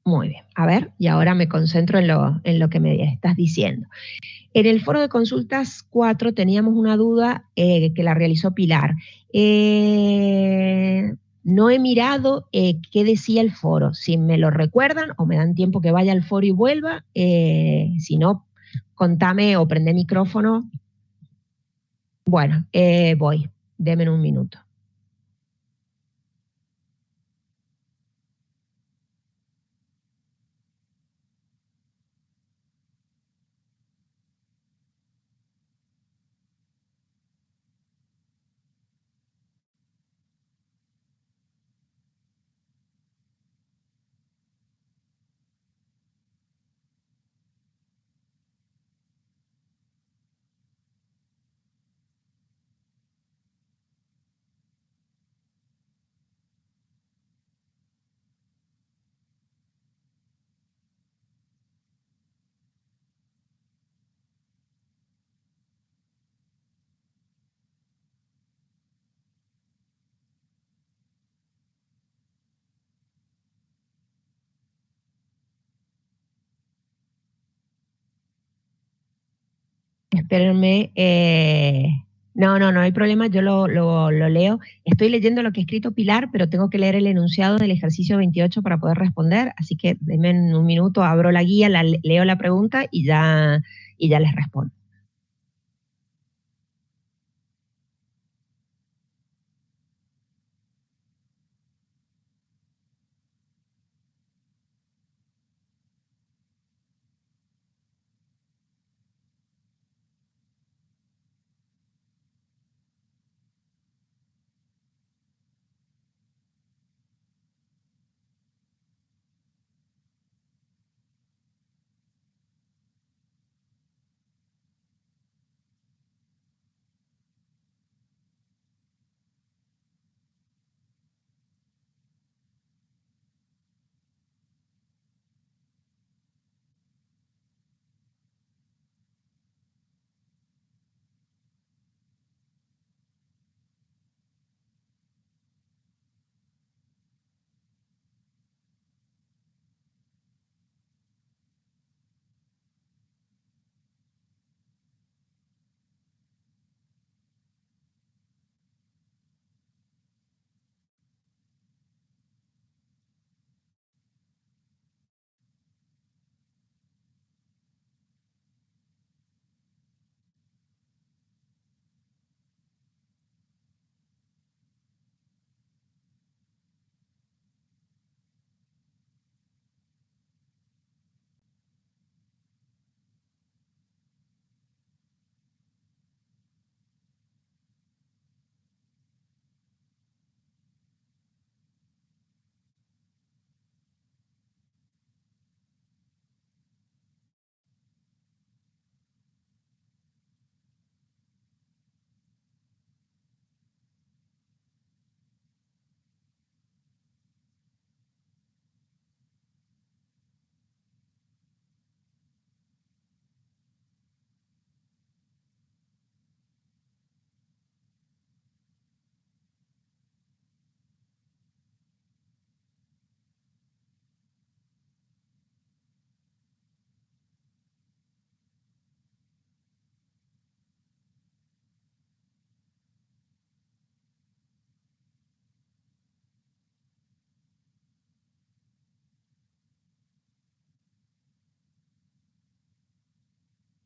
Muy bien. A ver, y ahora me concentro en lo que me estás diciendo. En el foro de consultas 4 teníamos una duda que la realizó Pilar. No he mirado qué decía el foro. Si me lo recuerdan o me dan tiempo que vaya al foro y vuelva, si no, contame o prende micrófono. Bueno, voy. Deme un minuto. Espérenme. No hay problema, yo lo leo. Estoy leyendo lo que ha escrito Pilar, pero tengo que leer el enunciado del ejercicio 28 para poder responder, así que denme un minuto, abro la guía, leo la pregunta y ya les respondo.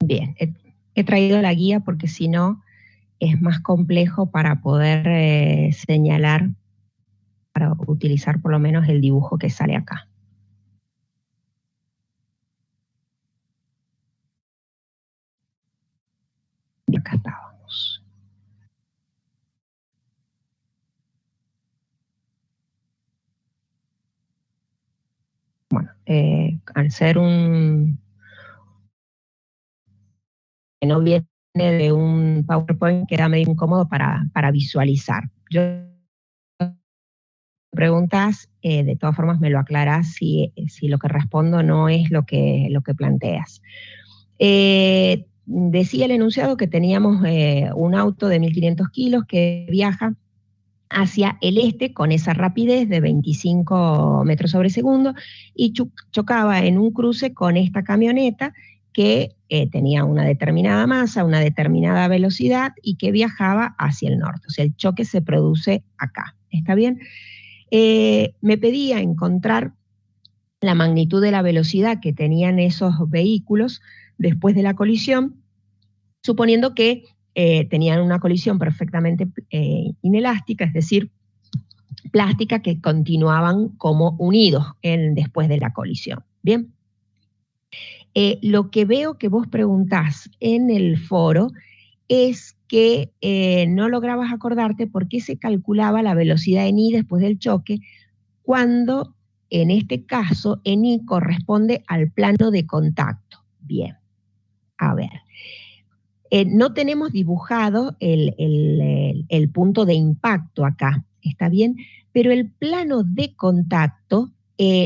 Bien, he traído la guía porque si no es más complejo para poder señalar, para utilizar por lo menos el dibujo que sale acá. Y acá estábamos. Bueno, al ser que no viene de un PowerPoint, queda medio incómodo para visualizar. Yo preguntas, de todas formas me lo aclarás si lo que respondo no es lo que planteas. Decía el enunciado que teníamos un auto de 1.500 kilos que viaja hacia el este con esa rapidez de 25 metros sobre segundo y chocaba en un cruce con esta camioneta que tenía una determinada masa, una determinada velocidad y que viajaba hacia el norte. O sea, el choque se produce acá. ¿Está bien? Me pedía encontrar la magnitud de la velocidad que tenían esos vehículos después de la colisión, suponiendo que tenían una colisión perfectamente inelástica, es decir, plástica, que continuaban como unidos después de la colisión. Bien. Lo que veo que vos preguntás en el foro es que no lograbas acordarte por qué se calculaba la velocidad en I después del choque, cuando en este caso en I corresponde al plano de contacto. Bien, a ver. No tenemos dibujado el punto de impacto acá, ¿está bien? Pero el plano de contacto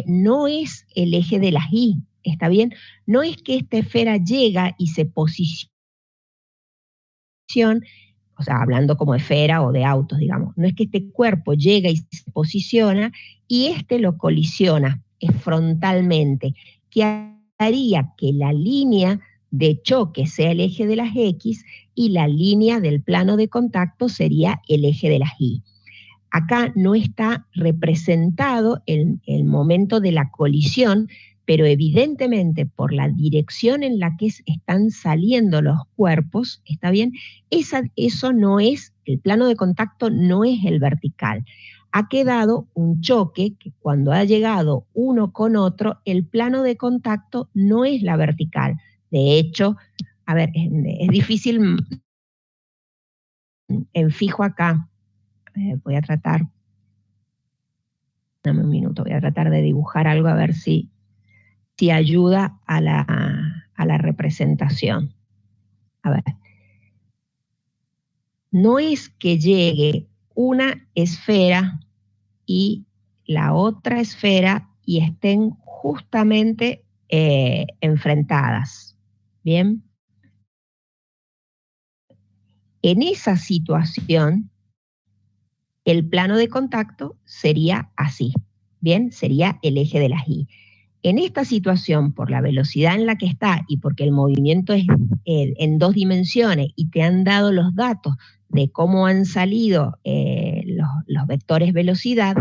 no es el eje de las I, ¿está bien? No es que esta esfera llega y se posiciona, o sea, hablando como esfera o de autos, digamos, no es que este cuerpo llega y se posiciona y este lo colisiona frontalmente, que haría que la línea de choque sea el eje de las X y la línea del plano de contacto sería el eje de las Y. Acá no está representado el momento de la colisión, pero evidentemente por la dirección en la que están saliendo los cuerpos, ¿está bien? Eso no es, el plano de contacto no es el vertical. Ha quedado un choque que cuando ha llegado uno con otro, el plano de contacto no es la vertical. De hecho, a ver, es difícil en fijo acá. Voy a tratar, dame un minuto, voy a tratar de dibujar algo a ver si ayuda a la representación. A ver, no es que llegue una esfera y la otra esfera y estén justamente enfrentadas, ¿bien? En esa situación, el plano de contacto sería así, ¿bien? Sería el eje de las Y. En esta situación, por la velocidad en la que está y porque el movimiento es en dos dimensiones y te han dado los datos de cómo han salido los vectores velocidad,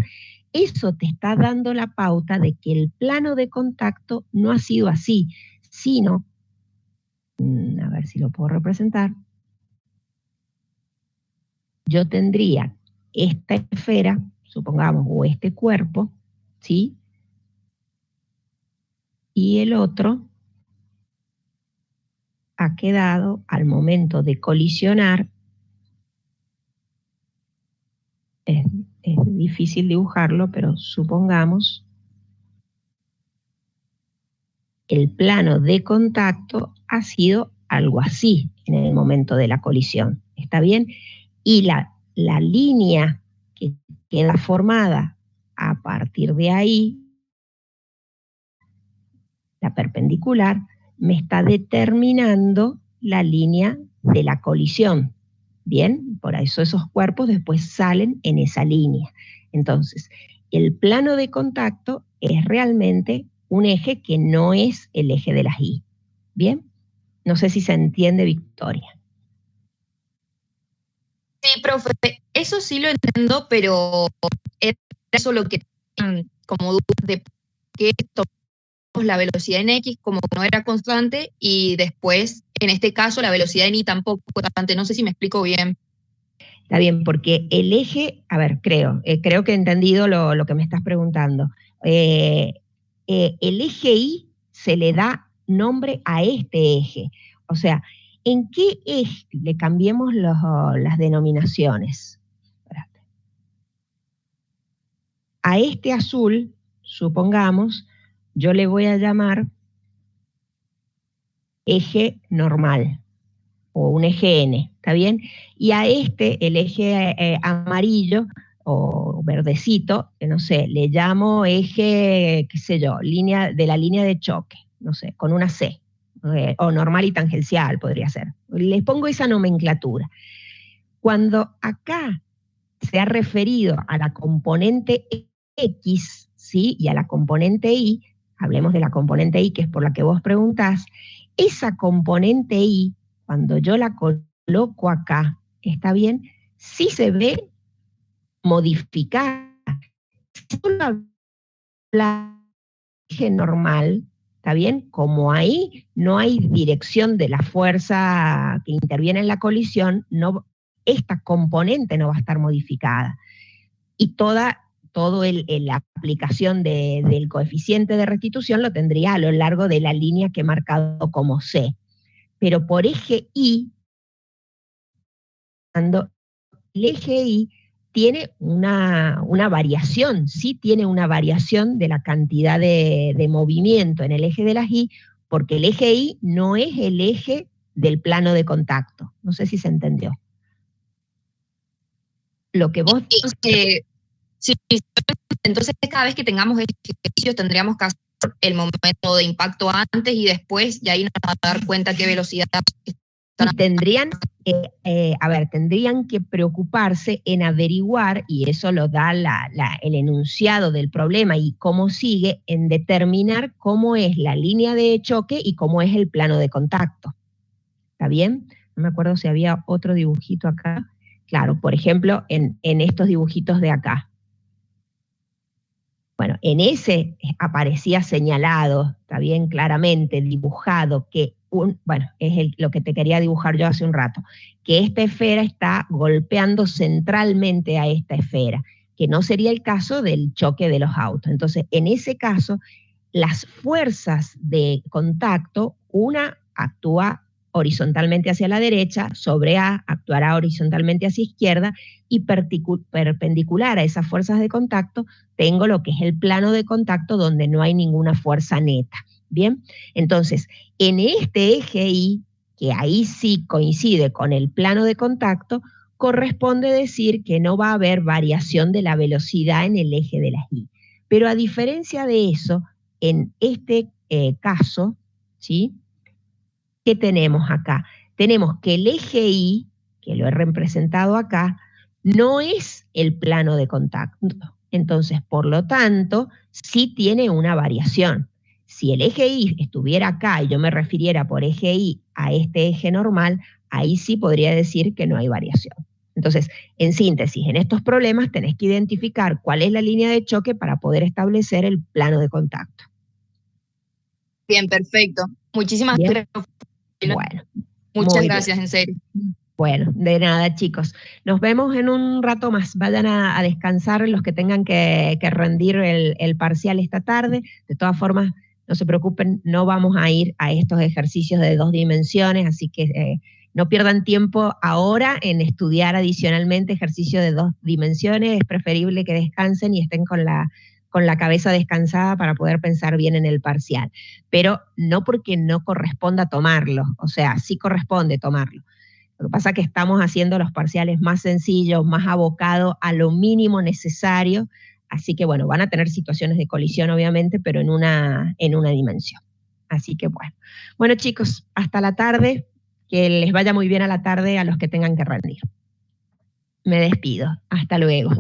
eso te está dando la pauta de que el plano de contacto no ha sido así, sino, a ver si lo puedo representar, yo tendría esta esfera, supongamos, o este cuerpo, ¿sí? Y el otro ha quedado al momento de colisionar, es difícil dibujarlo, pero supongamos el plano de contacto ha sido algo así en el momento de la colisión, ¿está bien? Y la línea que queda formada a partir de ahí, la perpendicular, me está determinando la línea de la colisión. Bien, por eso esos cuerpos después salen en esa línea. Entonces, el plano de contacto es realmente un eje que no es el eje de las Y. Bien, no sé si se entiende, Victoria. Sí, profe, eso sí lo entiendo, pero era eso lo que tenían como dudas de qué tomamos la velocidad en X como que no era constante y después, en este caso, la velocidad en Y tampoco es constante. No sé si me explico bien. Está bien, porque el eje, a ver, creo que he entendido lo que me estás preguntando. El eje Y se le da nombre a este eje. O sea, ¿en qué eje le cambiemos las denominaciones? Espérate. A este azul, supongamos, yo le voy a llamar eje normal o un eje N, ¿está bien? Y a este, el eje amarillo o verdecito, que no sé, le llamo eje, qué sé yo, de la línea de choque, no sé, con una C, o normal y tangencial podría ser. Les pongo esa nomenclatura. Cuando acá se ha referido a la componente X, ¿sí? Y a la componente Y, hablemos de la componente Y, que es por la que vos preguntás, esa componente Y, cuando yo la coloco acá, ¿está bien? Sí se ve modificada. Si uno habla de eje normal, ¿está bien? Como ahí no hay dirección de la fuerza que interviene en la colisión, no, esta componente no va a estar modificada. Y toda la aplicación del coeficiente de restitución lo tendría a lo largo de la línea que he marcado como C. Pero por eje Y, cuando el eje Y tiene una variación, sí tiene una variación de la cantidad de movimiento en el eje de las Y, porque el eje Y no es el eje del plano de contacto. No sé si se entendió. Lo que vos... Sí, entonces cada vez que tengamos ejercicios tendríamos que hacer el momento de impacto antes y después, y ahí nos vamos a dar cuenta qué velocidad y tendrían que preocuparse en averiguar, y eso lo da el enunciado del problema y cómo sigue, en determinar cómo es la línea de choque y cómo es el plano de contacto. ¿Está bien? No me acuerdo si había otro dibujito acá. Claro, por ejemplo, en estos dibujitos de acá. Bueno, en ese aparecía señalado, está bien, claramente dibujado, que es lo que te quería dibujar yo hace un rato, que esta esfera está golpeando centralmente a esta esfera, que no sería el caso del choque de los autos. Entonces, en ese caso, las fuerzas de contacto, una actúa horizontalmente hacia la derecha, sobre A actuará horizontalmente hacia izquierda, y perpendicular a esas fuerzas de contacto tengo lo que es el plano de contacto donde no hay ninguna fuerza neta. Bien, entonces, en este eje Y, que ahí sí coincide con el plano de contacto, corresponde decir que no va a haber variación de la velocidad en el eje de las Y. Pero a diferencia de eso, en este caso, ¿sí? ¿Qué tenemos acá? Tenemos que el eje Y, que lo he representado acá, no es el plano de contacto. Entonces, por lo tanto, sí tiene una variación. Si el eje Y estuviera acá y yo me refiriera por eje Y a este eje normal, ahí sí podría decir que no hay variación. Entonces, en síntesis, en estos problemas tenés que identificar cuál es la línea de choque para poder establecer el plano de contacto. Bien, perfecto. Muchísimas gracias. Bueno, muchas gracias, en serio. Bueno, de nada, chicos. Nos vemos en un rato más. Vayan a descansar los que tengan que rendir el parcial esta tarde. De todas formas, no se preocupen, no vamos a ir a estos ejercicios de 2 dimensiones, así que no pierdan tiempo ahora en estudiar adicionalmente ejercicios de 2 dimensiones. Es preferible que descansen y estén con la cabeza descansada para poder pensar bien en el parcial. Pero no porque no corresponda tomarlo, o sea, sí corresponde tomarlo. Lo que pasa es que estamos haciendo los parciales más sencillos, más abocados a lo mínimo necesario, así que bueno, van a tener situaciones de colisión obviamente, pero en una dimensión. Así que bueno. Bueno chicos, hasta la tarde, que les vaya muy bien a la tarde a los que tengan que rendir. Me despido, hasta luego.